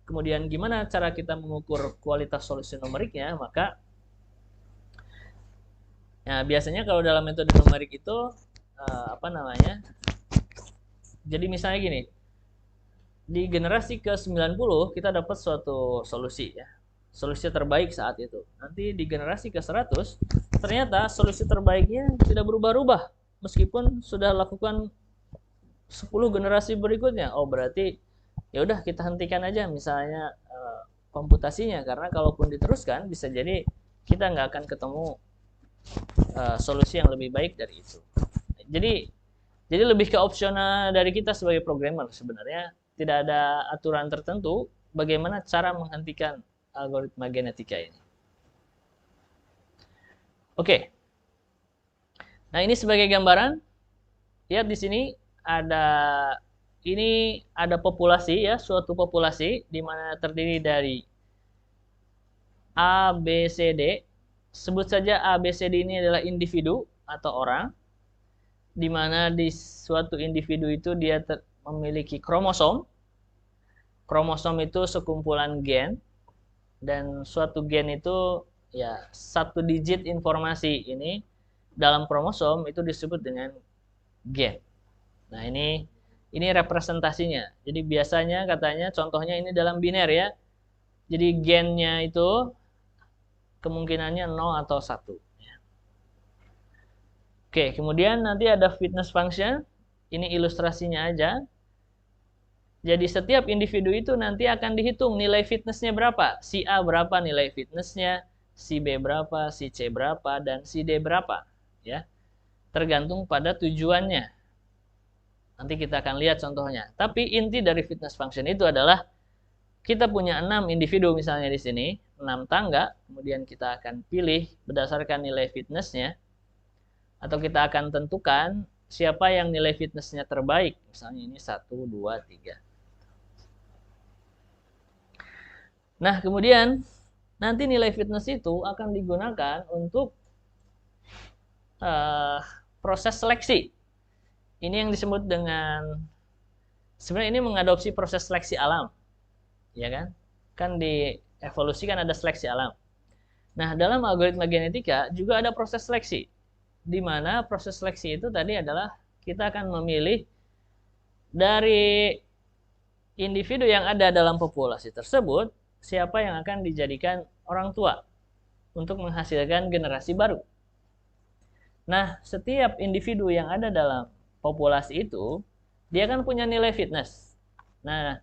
kemudian gimana cara kita mengukur kualitas solusi numeriknya, maka ya biasanya kalau dalam metode numerik itu jadi misalnya gini, di generasi ke-90 kita dapat suatu solusi ya. Solusi terbaik saat itu. Nanti di generasi ke-100 ternyata solusi terbaiknya tidak berubah-ubah meskipun sudah lakukan 10 generasi berikutnya. Oh, berarti ya udah kita hentikan aja misalnya komputasinya, karena kalaupun diteruskan bisa jadi kita nggak akan ketemu solusi yang lebih baik dari itu. Jadi lebih ke opsional dari kita sebagai programmer sebenarnya. Tidak ada aturan tertentu bagaimana cara menghentikan algoritma genetika ini. Oke. Nah, ini sebagai gambaran. Lihat di sini ada populasi ya, suatu populasi di mana terdiri dari A, B, C, D. Sebut saja A, B, C, D ini adalah individu atau orang, di mana di suatu individu itu dia memiliki kromosom. Kromosom itu sekumpulan gen, dan suatu gen itu ya satu digit informasi ini dalam kromosom itu disebut dengan gen. Nah, ini representasinya. Jadi biasanya katanya contohnya ini dalam biner ya. Jadi gennya itu kemungkinannya 0 atau 1. Oke, kemudian nanti ada fitness function. Ini ilustrasinya aja. Jadi setiap individu itu nanti akan dihitung nilai fitnessnya berapa. Si A berapa nilai fitnessnya, si B berapa, si C berapa, dan si D berapa. Ya, tergantung pada tujuannya. Nanti kita akan lihat contohnya. Tapi inti dari fitness function itu adalah kita punya 6 individu misalnya di sini, 6 tangga, kemudian kita akan pilih berdasarkan nilai fitnessnya, atau kita akan tentukan siapa yang nilai fitnessnya terbaik. Misalnya ini 1, 2, 3. Nah, kemudian nanti nilai fitness itu akan digunakan untuk proses seleksi. ini yang disebut dengan, sebenarnya ini mengadopsi proses seleksi alam, ya kan? Kan di evolusi kan ada seleksi alam. Nah, dalam algoritma genetika juga ada proses seleksi, di mana proses seleksi itu tadi adalah kita akan memilih dari individu yang ada dalam populasi tersebut, siapa yang akan dijadikan orang tua untuk menghasilkan generasi baru. Nah, setiap individu yang ada dalam populasi itu, dia kan punya nilai fitness. Nah,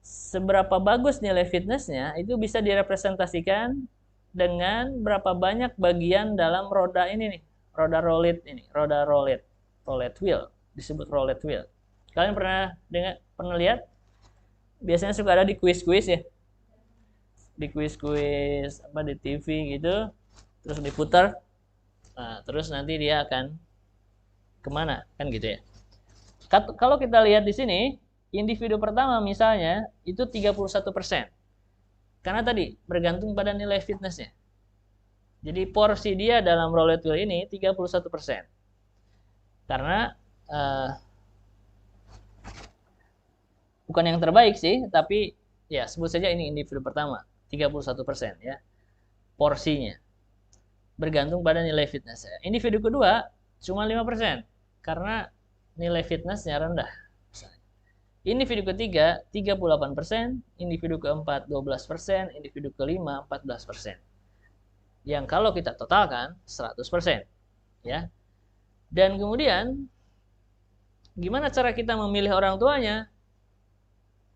seberapa bagus nilai fitnessnya itu bisa direpresentasikan dengan berapa banyak bagian dalam roda ini nih, roda roulette ini, roda roulette wheel, disebut roulette wheel. Kalian pernah lihat? Biasanya suka ada di kuis-kuis ya, di kuis-kuis apa di TV gitu, terus diputar, nah, terus nanti dia akan kemana kan gitu ya. Kalau kita lihat di sini, individu pertama misalnya itu 31%. Karena tadi bergantung pada nilai fitnessnya. Jadi porsi dia dalam roulette wheel ini 31%. Karena bukan yang terbaik sih, tapi ya sebut saja ini individu pertama, 31% ya. Porsinya. Bergantung pada nilai fitnessnya. Individu kedua cuma 5%. Karena nilai fitnessnya rendah. Individu ketiga 38%, individu keempat 12%, individu kelima 14%. Yang kalau kita totalkan 100%, ya. Dan kemudian gimana cara kita memilih orang tuanya?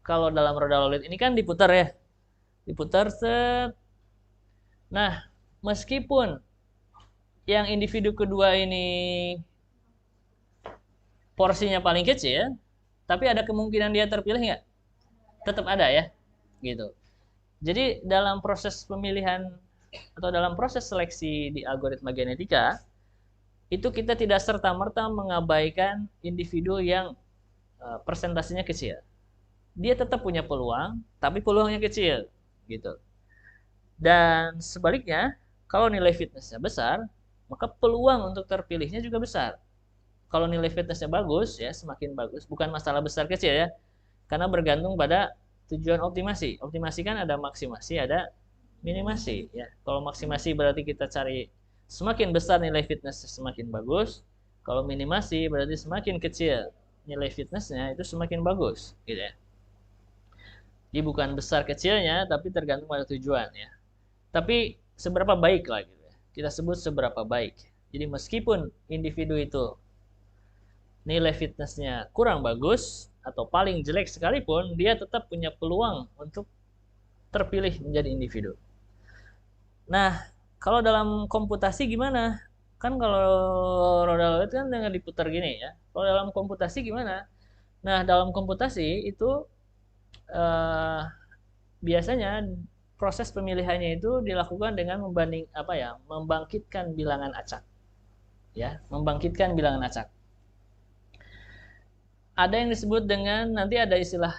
Kalau dalam roda roulette ini kan diputar ya. Diputar set. Nah, meskipun yang individu kedua ini porsinya paling kecil, tapi ada kemungkinan dia terpilih nggak? Tetap ada ya, gitu. Jadi dalam proses pemilihan atau dalam proses seleksi di algoritma genetika, itu kita tidak serta-merta mengabaikan individu yang persentasenya kecil. Dia tetap punya peluang, tapi peluangnya kecil, gitu. Dan sebaliknya, kalau nilai fitnessnya besar, maka peluang untuk terpilihnya juga besar. Kalau nilai fitnessnya bagus, ya semakin bagus. Bukan masalah besar kecil ya, karena bergantung pada tujuan optimasi. Optimasi kan ada maksimasi, ada minimasi. Ya, kalau maksimasi berarti kita cari semakin besar nilai fitness semakin bagus. Kalau minimasi berarti semakin kecil nilai fitnessnya itu semakin bagus, gitu ya. Jadi bukan besar kecilnya, tapi tergantung pada tujuan ya. Tapi seberapa baik lah gitu ya. Kita sebut seberapa baik. Jadi meskipun individu itu nilai fitnessnya kurang bagus atau paling jelek sekalipun, dia tetap punya peluang untuk terpilih menjadi individu. Nah, kalau dalam komputasi gimana? Kan kalau roda roulette kan dengan diputar gini ya. Kalau dalam komputasi gimana? Nah, dalam komputasi itu biasanya proses pemilihannya itu dilakukan dengan membangkitkan bilangan acak. Ya, membangkitkan bilangan acak. Ada yang disebut dengan, nanti ada istilah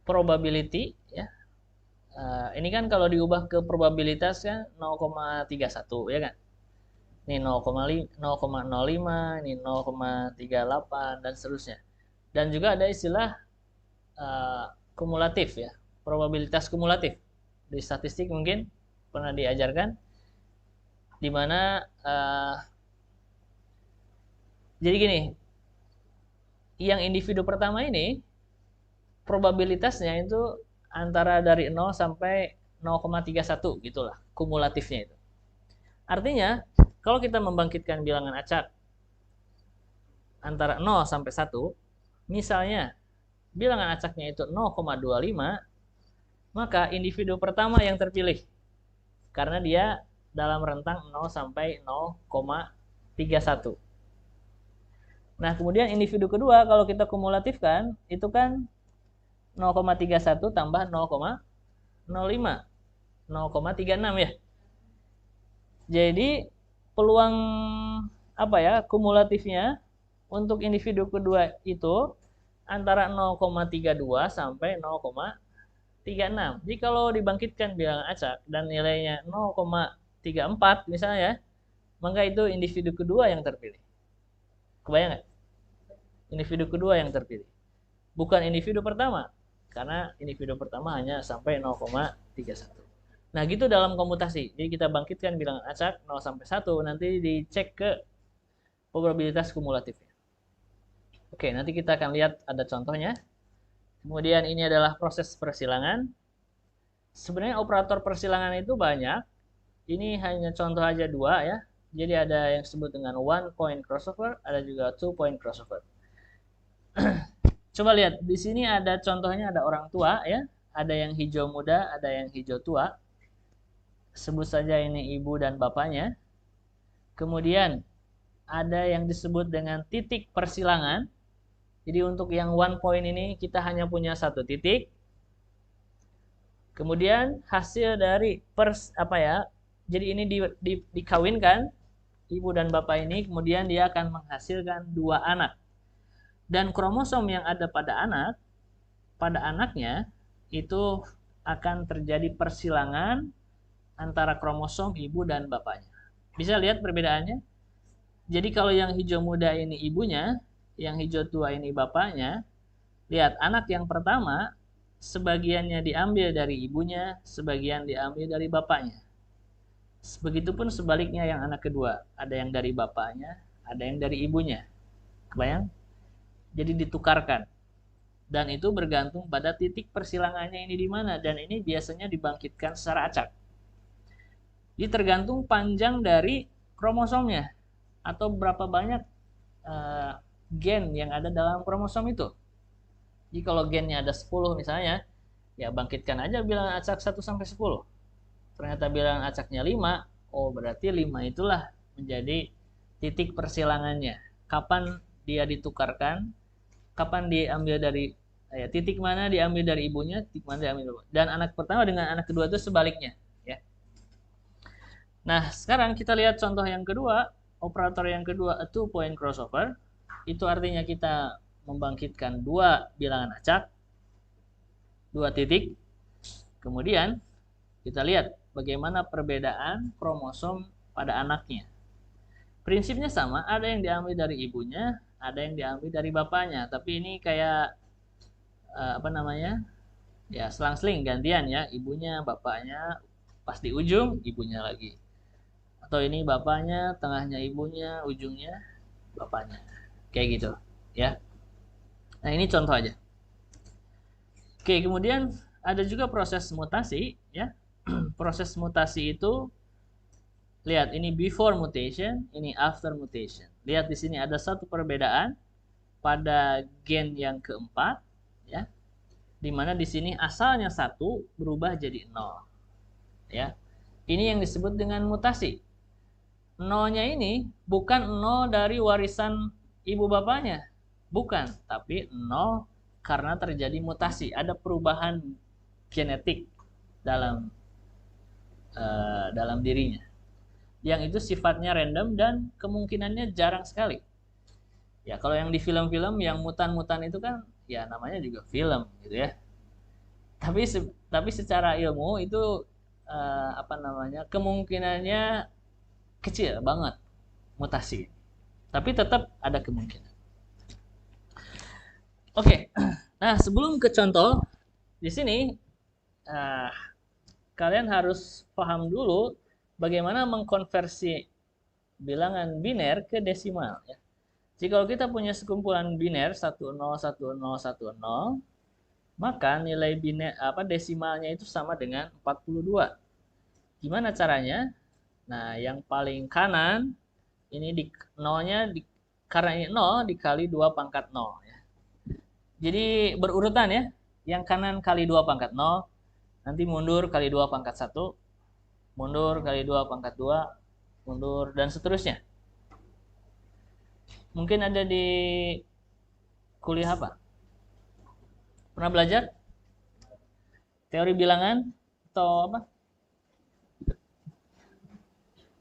probability ya. Ini kan kalau diubah ke probabilitas kan 0,31 ya kan. Ini 0,05, ini 0,38 dan seterusnya. Dan juga ada istilah kumulatif ya, probabilitas kumulatif. Di statistik mungkin pernah diajarkan, di mana jadi gini, yang individu pertama ini probabilitasnya itu antara dari 0 sampai 0,31 gitulah kumulatifnya itu. Artinya kalau kita membangkitkan bilangan acak antara 0 sampai 1, misalnya bilangan acaknya itu 0,25, maka individu pertama yang terpilih karena dia dalam rentang 0 sampai 0,31. Nah, kemudian individu kedua kalau kita kumulatifkan itu kan 0,31 tambah 0,05, 0,36 ya. Jadi peluang kumulatifnya untuk individu kedua itu antara 0,32 sampai 0,36. Jadi kalau dibangkitkan bilangan acak dan nilainya 0,34 misalnya, maka itu individu kedua yang terpilih. Kebayang nggak? Individu kedua yang terpilih. Bukan individu pertama. Karena individu pertama hanya sampai 0,31. Nah, gitu dalam komutasi. Jadi kita bangkitkan bilangan acak 0 sampai 1, nanti dicek ke probabilitas kumulatifnya. Oke, nanti kita akan lihat ada contohnya. Kemudian ini adalah proses persilangan. Sebenarnya operator persilangan itu banyak. Ini hanya contoh aja 2 ya. Jadi ada yang disebut dengan 1 point crossover, ada juga 2 point crossover. Coba lihat, di sini ada contohnya, ada orang tua ya. Ada yang hijau muda, ada yang hijau tua. Sebut saja ini ibu dan bapaknya. Kemudian ada yang disebut dengan titik persilangan. Jadi untuk yang 1 point ini kita hanya punya 1 titik. Kemudian hasil dari jadi ini dikawinkan ibu dan bapak ini, kemudian dia akan menghasilkan 2 anak. Dan kromosom yang ada pada anaknya itu akan terjadi persilangan antara kromosom ibu dan bapaknya. Bisa lihat perbedaannya? Jadi kalau yang hijau muda ini ibunya, yang hijau tua ini bapaknya, lihat anak yang pertama sebagiannya diambil dari ibunya, sebagian diambil dari bapaknya. Begitupun sebaliknya yang anak kedua, ada yang dari bapaknya, ada yang dari ibunya. Kebayang? Jadi ditukarkan. Dan itu bergantung pada titik persilangannya ini di mana, dan ini biasanya dibangkitkan secara acak. Jadi tergantung panjang dari kromosomnya atau berapa banyak gen yang ada dalam kromosom itu. Jadi kalau gennya ada 10 misalnya, ya bangkitkan aja bilangan acak 1 sampai 10. Ternyata bilangan acaknya 5, oh berarti 5 itulah menjadi titik persilangannya. Kapan dia ditukarkan, kapan diambil dari titik mana diambil dari ibunya, titik mana diambil dari ibunya. Dan anak pertama dengan anak kedua itu sebaliknya. Nah, sekarang kita lihat contoh yang kedua, operator yang kedua, a 2 point crossover. Itu artinya kita membangkitkan 2 bilangan acak, 2 titik. Kemudian kita lihat bagaimana perbedaan kromosom pada anaknya. Prinsipnya sama, ada yang diambil dari ibunya, ada yang diambil dari bapaknya. Tapi ini kayak ya selang-seling gantian ya, ibunya, bapaknya, pas di ujung ibunya lagi. Atau ini bapaknya, tengahnya ibunya, ujungnya bapaknya. Kayak gitu, ya. Nah, ini contoh aja. Oke, kemudian ada juga proses mutasi, ya. Proses mutasi itu lihat ini before mutation, ini after mutation. Lihat di sini ada satu perbedaan pada gen yang keempat, ya. Dimana di sini asalnya 1 berubah jadi 0. Ya. Ini yang disebut dengan mutasi. 0-nya ini bukan 0 dari warisan ibu bapaknya. Bukan, tapi 0 karena terjadi mutasi. Ada perubahan genetik dalam dirinya. Yang itu sifatnya random dan kemungkinannya jarang sekali. Ya, kalau yang di film-film yang mutan-mutan itu kan ya namanya juga film gitu ya. Tapi secara ilmu itu kemungkinannya kecil banget mutasi. Tapi tetap ada kemungkinan. Oke. Nah, sebelum ke contoh di sini kalian harus paham dulu bagaimana mengkonversi bilangan biner ke desimal ya. Jadi kalau kita punya sekumpulan biner 10 10 10 maka nilai biner desimalnya itu sama dengan 42. Gimana caranya? Nah, yang paling kanan ini karena ini 0 dikali 2 pangkat 0 ya. Jadi berurutan ya. Yang kanan kali 2 pangkat 0, nanti mundur kali 2 pangkat 1, mundur kali 2 pangkat 2, mundur dan seterusnya. Mungkin ada di kuliah apa? Pernah belajar teori bilangan atau apa?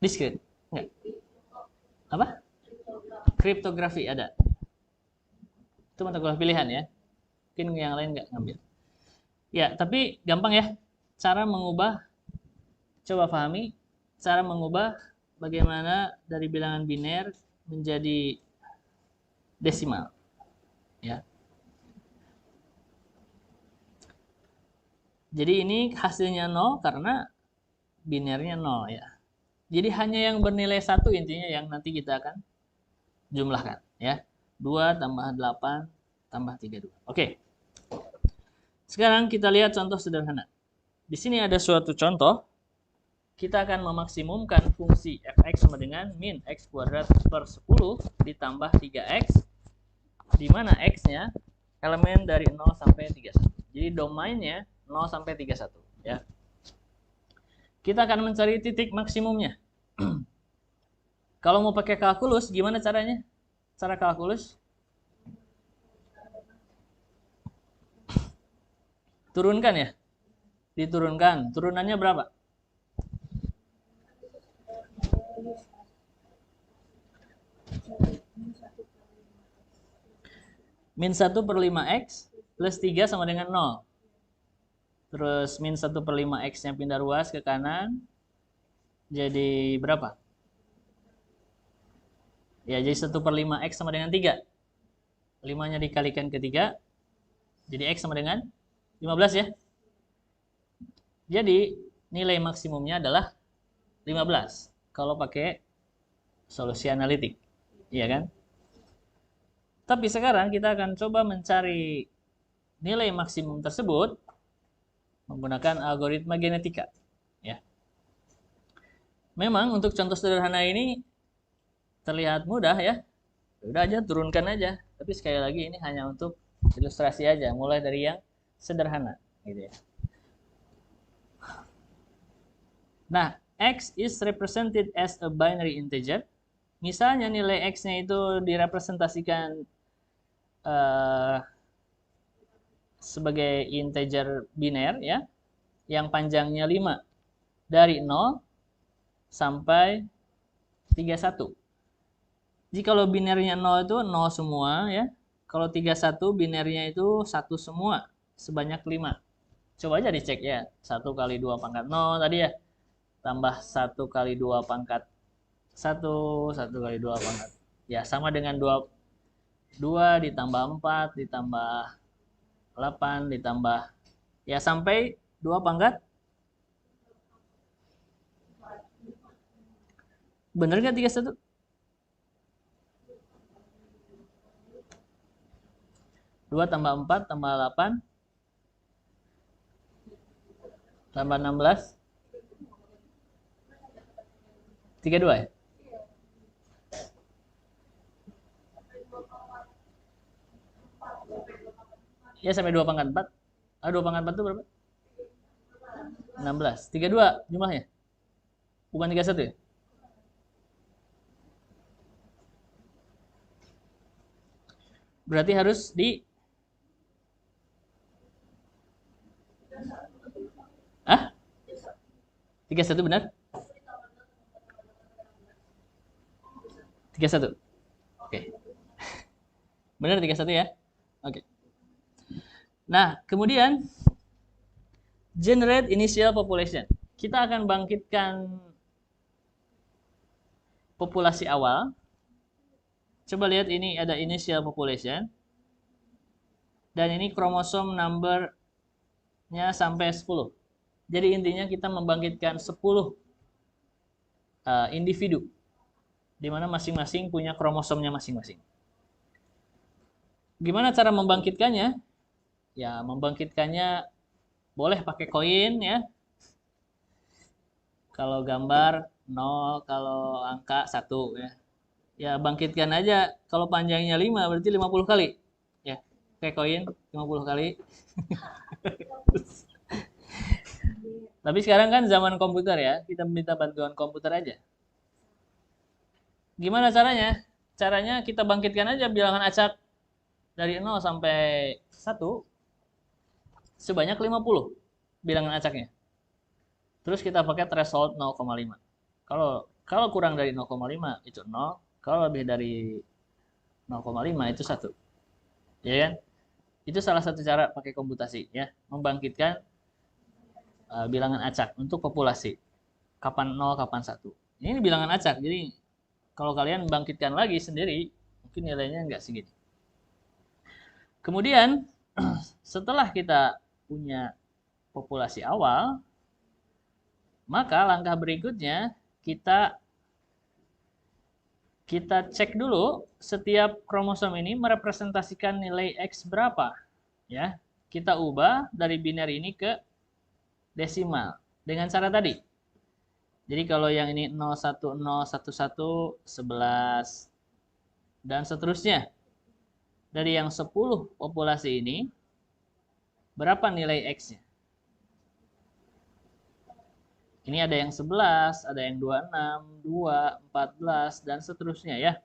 Diskrit? Enggak. Apa? Kriptografi ada. Itu mata kuliah pilihan ya. Mungkin yang lain nggak ngambil. Ya, tapi gampang ya. Cara mengubah, coba pahami, cara mengubah bagaimana dari bilangan biner menjadi desimal. Ya. Jadi ini hasilnya 0 karena binernya 0 ya. Jadi hanya yang bernilai 1 intinya yang nanti kita akan jumlahkan ya. 2 tambah 8 tambah 32. Oke. Sekarang kita lihat contoh sederhana. Di sini ada suatu contoh. Kita akan memaksimumkan fungsi fx sama dengan min x kuadrat per 10 ditambah 3x, di mana x-nya elemen dari 0 sampai 31. Jadi domainnya 0 sampai 31 ya. Kita akan mencari titik maksimumnya. Kalau mau pakai kalkulus gimana caranya? Cara kalkulus? Turunkan ya? Diturunkan. Turunannya berapa? Min 1 per 5x plus 3 sama dengan 0. Terus min 1 per 5x-nya pindah ruas ke kanan. Jadi berapa? Ya, jadi 1 per 5x sama dengan 3. 5-nya dikalikan ke 3. Jadi x sama dengan 15 ya. Jadi nilai maksimumnya adalah 15. Kalau pakai solusi analitik. Iya kan? Tapi sekarang kita akan coba mencari nilai maksimum tersebut menggunakan algoritma genetika. Ya. Memang untuk contoh sederhana ini terlihat mudah ya. Udah aja turunkan aja. Tapi sekali lagi ini hanya untuk ilustrasi aja, mulai dari yang sederhana gitu ya. Nah, x is represented as a binary integer. Misalnya nilai x-nya itu direpresentasikan sebagai integer biner ya, yang panjangnya 5 dari 0 sampai 31. Jika kalau binernya 0 itu 0 semua ya. Kalau 31 binernya itu 1 semua sebanyak 5. Coba aja dicek ya. 1 kali 2 pangkat 0 tadi ya. Tambah 1 kali 2 pangkat 1, 1 kali 2 pangkat. Ya, sama dengan 2 ditambah 4 ditambah 8 ditambah ya sampai 2 pangkat. Bener nggak 31? Dua tambah 4 tambah 8 tambah 16 32 ya? Ya sampai 2 pangkat 4. 2 pangkat 4 itu berapa? 16. 32 jumlahnya. Bukan 31 ya? Berarti harus di 31 benar? 31. Oke. Benar 31 ya? Oke. Nah, kemudian generate initial population. Kita akan bangkitkan populasi awal. Coba lihat ini ada initial population. Dan ini kromosom number-nya sampai 10. Jadi intinya kita membangkitkan 10 individu. Di mana masing-masing punya kromosomnya masing-masing. Gimana cara membangkitkannya? Ya, membangkitkannya boleh pakai koin ya. Kalau gambar 0, kalau angka 1 ya. Ya, bangkitkan aja. Kalau panjangnya 5 berarti 50 kali. Ya, pakai koin 50 kali. Tapi sekarang kan zaman komputer ya, kita minta bantuan komputer aja. Gimana caranya? Caranya kita bangkitkan aja bilangan acak dari 0 sampai 1 sebanyak 50 bilangan acaknya. Terus kita pakai threshold 0,5. Kalau kurang dari 0,5 itu 0, kalau lebih dari 0,5 itu 1. Ya kan? Itu salah satu cara pakai komputasi ya, membangkitkan bilangan acak untuk populasi. Kapan 0, kapan 1. Ini bilangan acak. Jadi kalau kalian bangkitkan lagi sendiri, mungkin nilainya nggak segini. Kemudian setelah kita punya populasi awal, maka langkah berikutnya kita cek dulu setiap kromosom ini merepresentasikan nilai X berapa. Ya, kita ubah dari biner ini ke desimal dengan cara tadi. Jadi kalau yang ini 01011 11 dan seterusnya. Dari yang 10 populasi ini berapa nilai X-nya? Ini ada yang 11, ada yang 26, 2, 14 dan seterusnya ya.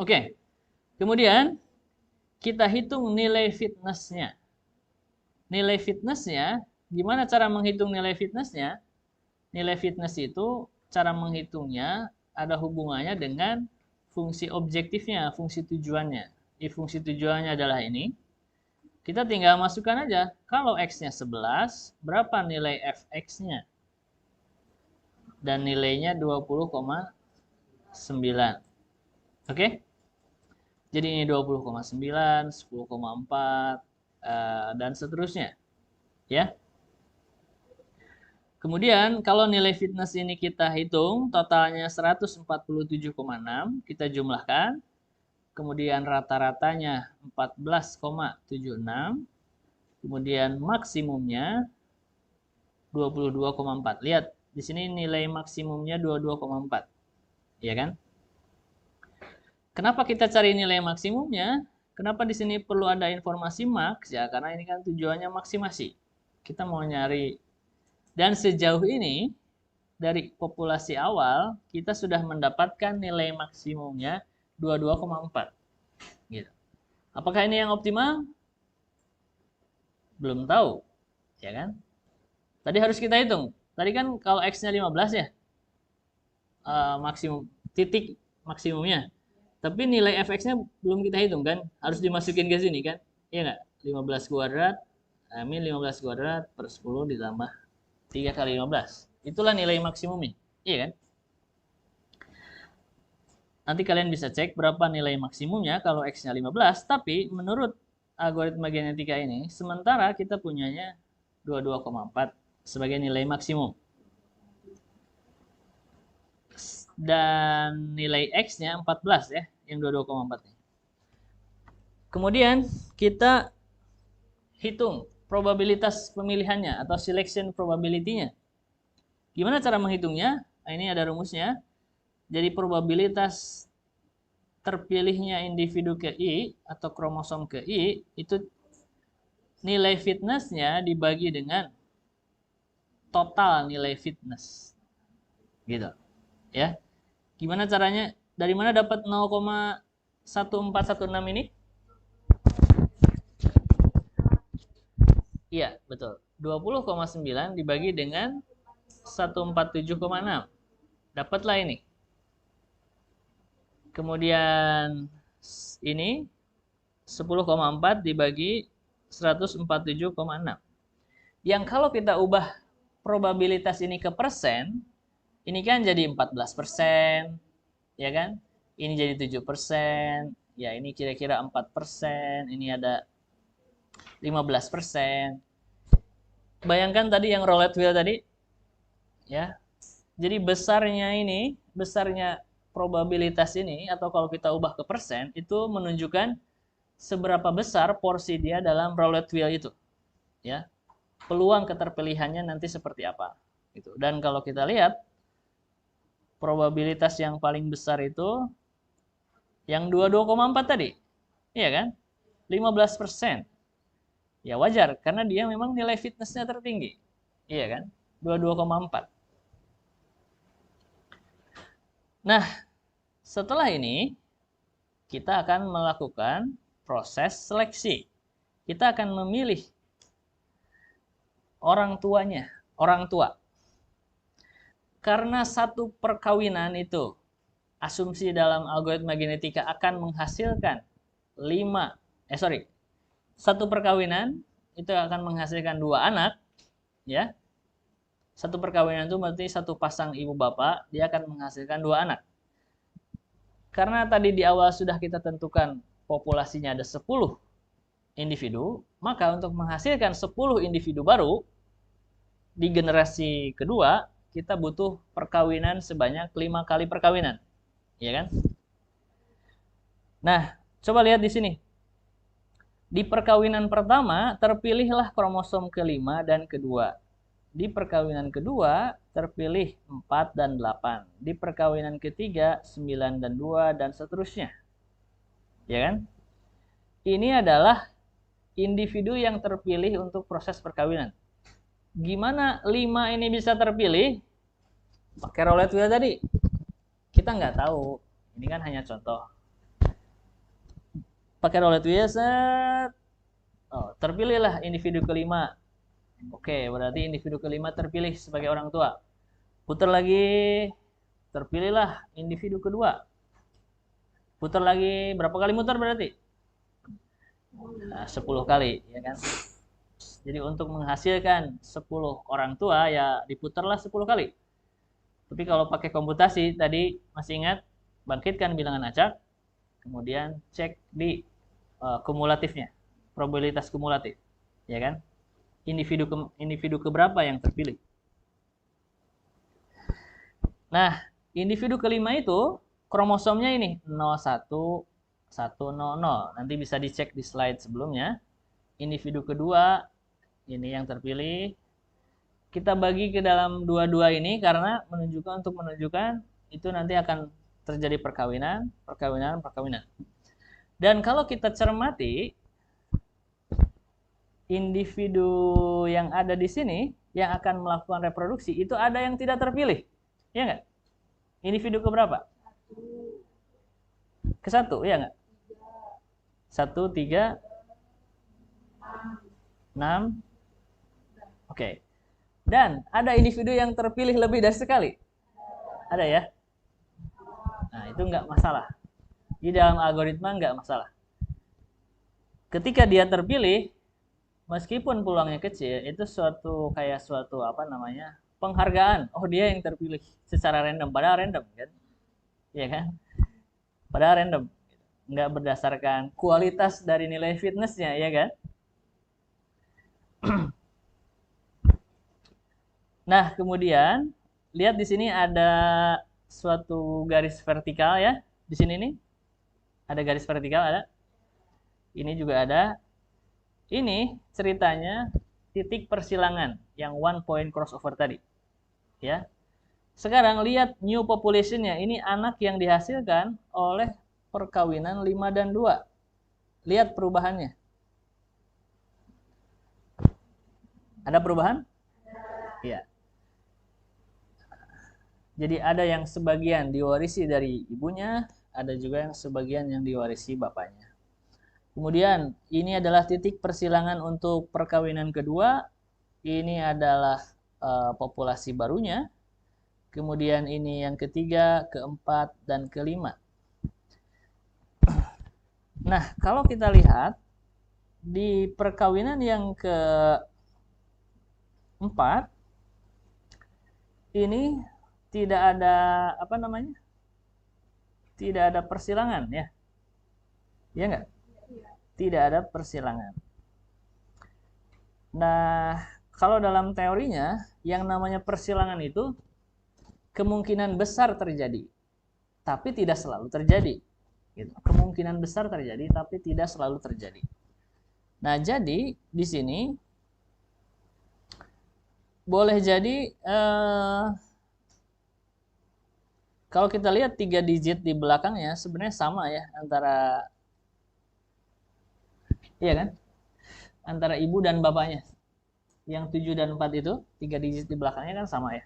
Oke. Kemudian kita hitung nilai fitness-nya. Nilai fitness-nya, gimana cara menghitung nilai fitness-nya? Nilai fitness itu cara menghitungnya ada hubungannya dengan fungsi objektifnya, fungsi tujuannya. Fungsi tujuannya adalah ini. Kita tinggal masukkan aja. Kalau X-nya 11, berapa nilai Fx-nya? Dan nilainya 20,9. Oke? Jadi ini 20,9, 10,4, dan seterusnya. Ya. Kemudian kalau nilai fitness ini kita hitung, totalnya 147,6, kita jumlahkan. Kemudian rata-ratanya 14,76. Kemudian maksimumnya 22,4. Lihat, di sini nilai maksimumnya 22,4. Ya kan? Kenapa kita cari nilai maksimumnya? Kenapa di sini perlu ada informasi max? Ya, karena ini kan tujuannya maksimasi. Kita mau nyari. Dan sejauh ini, dari populasi awal, kita sudah mendapatkan nilai maksimumnya 22,4. Gitu. Apakah ini yang optimal? Belum tahu. Ya kan? Tadi harus kita hitung. Tadi kan kalau X-nya 15 ya. Maksimum titik maksimumnya. Tapi nilai Fx-nya belum kita hitung kan? Harus dimasukin ke sini kan? Iya nggak? 15 kuadrat min 15 kuadrat per 10 ditambah 3 kali 15. Itulah nilai maksimumnya. Iya kan? Nanti kalian bisa cek berapa nilai maksimumnya kalau X-nya 15. Tapi menurut algoritma genetika ini, sementara kita punyanya 22,4 sebagai nilai maksimum. Dan nilai X-nya 14 ya, yang 22,4. Kemudian kita hitung probabilitas pemilihannya atau selection probability-nya. Gimana cara menghitungnya? Nah, ini ada rumusnya. Jadi probabilitas terpilihnya individu ke I atau kromosom ke I itu nilai fitness-nya dibagi dengan total nilai fitness. Gitu. Ya. Gimana caranya? Dari mana dapat 0,1416 ini? Iya, betul. 20,9 dibagi dengan 147,6. Dapatlah ini. Kemudian ini 10,4 dibagi 147,6. Yang kalau kita ubah probabilitas ini ke persen, ini kan jadi 14%, ya kan? Ini jadi 7%, ya ini kira-kira 4%, ini ada 15%. Bayangkan tadi yang roulette wheel tadi, ya. Jadi besarnya probabilitas ini, atau kalau kita ubah ke persen, itu menunjukkan seberapa besar porsi dia dalam roulette wheel itu, ya. Peluang keterpilihannya nanti seperti apa, gitu. Dan kalau kita lihat probabilitas yang paling besar itu yang 22,4 tadi, iya kan? 15%. Ya wajar, karena dia memang nilai fitnessnya tertinggi. Iya kan? 22,4. Nah, setelah ini, kita akan melakukan proses seleksi. Kita akan memilih orang tua. Karena satu perkawinan itu, asumsi dalam algoritma genetika akan menghasilkan satu perkawinan itu akan menghasilkan 2 anak, ya. Satu perkawinan itu berarti satu pasang ibu bapak, dia akan menghasilkan 2 anak. karena tadi di awal sudah kita tentukan populasinya ada 10 individu, maka untuk menghasilkan 10 individu baru di generasi kedua, kita butuh perkawinan sebanyak 5 kali perkawinan. Ya kan? Nah, coba lihat di sini. Di perkawinan pertama, terpilihlah kromosom kelima dan kedua. Di perkawinan kedua, terpilih 4 dan 8. Di perkawinan ketiga, 9 dan 2, dan seterusnya. Ya kan? Ini adalah individu yang terpilih untuk proses perkawinan. Gimana 5 ini bisa terpilih? Pakai roulette wheel tadi. Kita nggak tahu. Ini kan hanya contoh. Pakai roulette wheel, set. Oh, terpilihlah individu kelima. Oke, berarti individu kelima terpilih sebagai orang tua. Putar lagi, terpilihlah individu kedua. Putar lagi, berapa kali muter berarti? Nah, 10 kali, ya kan? Jadi untuk menghasilkan 10 orang tua, ya diputarlah 10 kali. Tapi kalau pakai komputasi, tadi masih ingat, bangkitkan bilangan acak, kemudian cek di kumulatifnya, probabilitas kumulatif, ya kan? Individu keberapa yang terpilih. Nah, individu kelima itu kromosomnya ini 01100. Nanti bisa dicek di slide sebelumnya. Individu kedua ini yang terpilih. Kita bagi ke dalam dua-dua ini karena untuk menunjukkan itu nanti akan terjadi perkawinan. Dan kalau kita cermati, individu yang ada di sini yang akan melakukan reproduksi itu ada yang tidak terpilih, ya nggak? Individu ke berapa? Ke 1, ya nggak? 1, 3, 6. Oke. Dan ada individu yang terpilih lebih dari sekali. Ada ya? Nah, itu nggak masalah. Di dalam algoritma nggak masalah. Ketika dia terpilih, meskipun peluangnya kecil, itu suatu penghargaan. Oh, dia yang terpilih secara random, padahal random kan? Iya kan? Padahal random. Nggak berdasarkan kualitas dari nilai fitnessnya, ya kan? Nah, kemudian lihat di sini ada suatu garis vertikal ya. Di sini nih ada garis vertikal, ada. Ini juga ada. Ini ceritanya titik persilangan yang one point crossover tadi. Ya. Sekarang lihat new population-nya. Ini anak yang dihasilkan oleh perkawinan 5 dan 2. Lihat perubahannya. Ada perubahan? Iya. Jadi ada yang sebagian diwarisi dari ibunya, ada juga yang sebagian yang diwarisi bapaknya. Kemudian ini adalah titik persilangan untuk perkawinan kedua. Ini adalah populasi barunya. Kemudian ini yang ketiga, keempat, dan kelima. Nah, kalau kita lihat di perkawinan yang keempat, ini tidak ada tidak ada persilangan ya, ya nggak? Tidak ada persilangan. Nah, kalau dalam teorinya yang namanya persilangan itu kemungkinan besar terjadi, tapi tidak selalu terjadi. Gitu. Kemungkinan besar terjadi, tapi tidak selalu terjadi. Nah, jadi di sini boleh jadi kalau kita lihat 3 digit di belakangnya sebenarnya sama ya antara, iya kan? Antara ibu dan bapaknya. Yang 7 dan 4 itu 3 digit di belakangnya kan sama ya.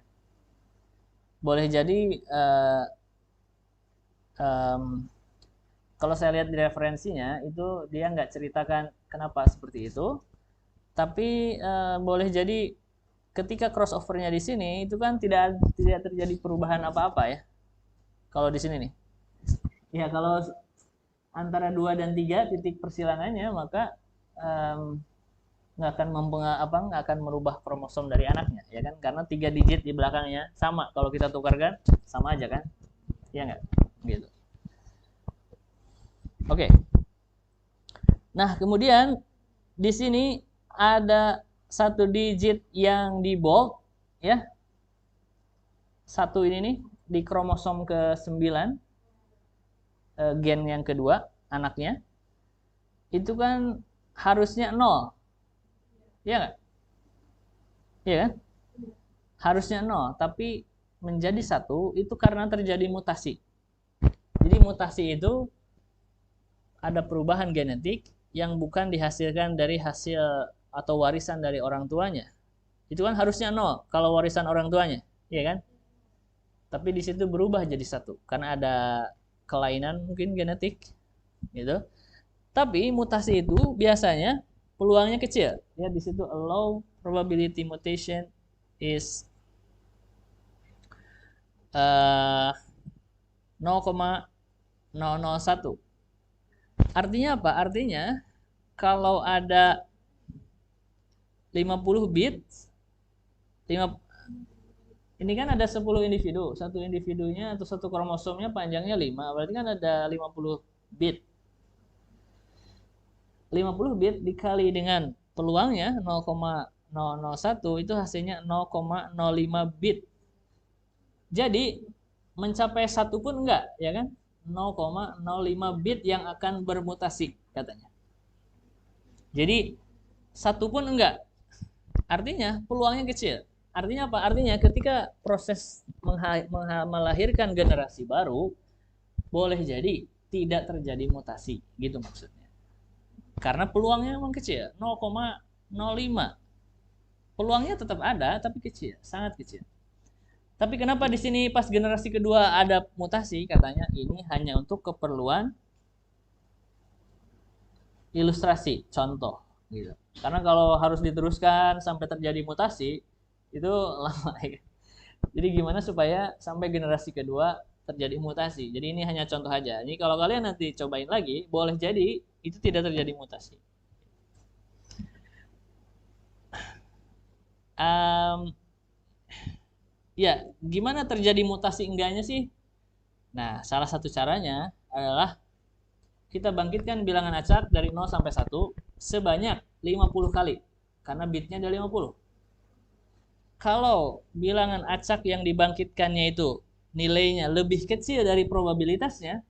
Boleh jadi kalau saya lihat di referensinya itu dia nggak ceritakan kenapa seperti itu. Tapi boleh jadi ketika crossovernya di sini itu kan tidak terjadi perubahan apa-apa ya. Kalau di sini nih, ya kalau antara 2 dan 3 titik persilangannya maka nggak akan merubah kromosom dari anaknya, ya kan? Karena 3 digit di belakangnya sama. Kalau kita tukarkan sama aja kan, ya nggak? Gitu. Oke. Nah, kemudian di sini ada satu digit yang di bold, ya. Satu ini nih di kromosom ke-9, gen yang kedua, anaknya. Itu kan harusnya 0. Iya nggak? Iya kan? Harusnya 0, tapi menjadi 1 itu karena terjadi mutasi. Jadi mutasi itu ada perubahan genetik yang bukan dihasilkan dari hasil atau warisan dari orang tuanya. Itu kan harusnya 0 kalau warisan orang tuanya, iya kan? Tapi di situ berubah jadi 1 karena ada kelainan mungkin genetik gitu. Tapi mutasi itu biasanya peluangnya kecil. Ya, di situ a low probability mutation is 0,001. Artinya apa? Artinya kalau ada 50 bit, ini kan ada 10 individu. Satu individunya atau satu kromosomnya panjangnya 5, berarti kan ada 50 bit. 50 bit dikali dengan peluangnya 0,001 itu hasilnya 0,05 bit. Jadi mencapai 1 pun enggak, ya kan? 0,05 bit yang akan bermutasi katanya. Jadi 1 pun enggak. Artinya peluangnya kecil. Artinya apa? Artinya ketika proses melahirkan generasi baru boleh jadi tidak terjadi mutasi, gitu maksudnya. Karena peluangnya memang kecil, 0,05. Peluangnya tetap ada tapi kecil, sangat kecil. Tapi kenapa di sini pas generasi kedua ada mutasi? Katanya ini hanya untuk keperluan ilustrasi, contoh gitu. Karena kalau harus diteruskan sampai terjadi mutasi itu lama ya. Jadi gimana supaya sampai generasi kedua terjadi mutasi? Jadi ini hanya contoh aja. Ini kalau kalian nanti cobain lagi, boleh jadi itu tidak terjadi mutasi. Ya, gimana terjadi mutasi enggaknya sih? Nah, salah satu caranya adalah kita bangkitkan bilangan acak dari 0 sampai 1 sebanyak 50 kali. Karena bitnya ada 50. Kalau bilangan acak yang dibangkitkannya itu nilainya lebih kecil dari probabilitasnya,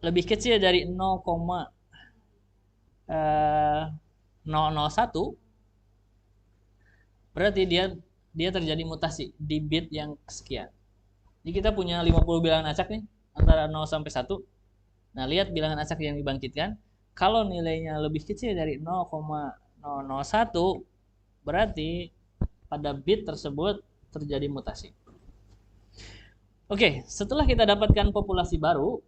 lebih kecil dari 0,001, berarti dia terjadi mutasi di bit yang sekian. Jadi kita punya 50 bilangan acak nih antara 0 sampai 1. Nah, lihat bilangan acak yang dibangkitkan. Kalau nilainya lebih kecil dari 0,001, berarti pada bit tersebut terjadi mutasi. Oke, setelah kita dapatkan populasi baru,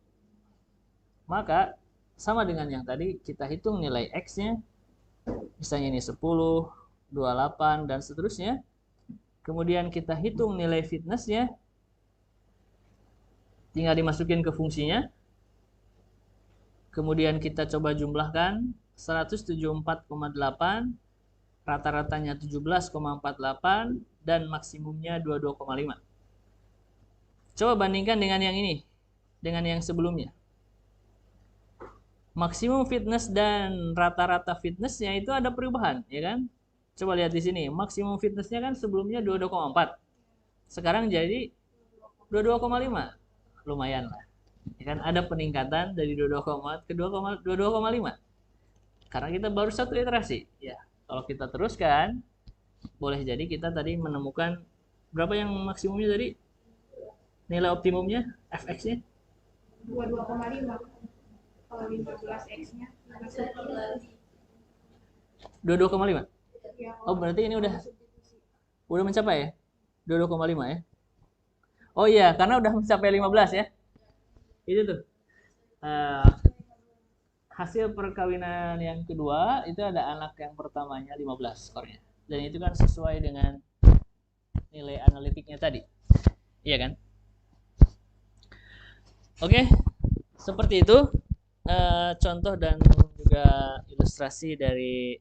maka sama dengan yang tadi, kita hitung nilai X-nya. Misalnya ini 10, 28, dan seterusnya. Kemudian kita hitung nilai fitness-nya. Tinggal dimasukin ke fungsinya. Kemudian kita coba jumlahkan 174,8, rata-ratanya 17,48, dan maksimumnya 22,5. Coba bandingkan dengan yang ini, dengan yang sebelumnya. Maksimum fitness dan rata-rata fitnessnya itu ada perubahan, ya kan? Coba lihat di sini, maksimum fitnessnya kan sebelumnya 22,4, sekarang jadi 22,5, lumayan lah. Ya kan, ada peningkatan dari 22,4 ke 22,5 karena kita baru satu iterasi. Ya, kalau kita teruskan boleh jadi kita tadi menemukan berapa yang maksimumnya tadi, nilai optimumnya fx-nya 22,5. Kalau 15x-nya 22,5. Oh, berarti ini udah mencapai ya 22,5 ya. Oh iya, karena udah mencapai 15 ya. Itu tuh hasil perkawinan yang kedua itu ada anak yang pertamanya 15 skornya, dan itu kan sesuai dengan nilai analitiknya tadi, iya kan? Oke, seperti itu contoh dan juga ilustrasi dari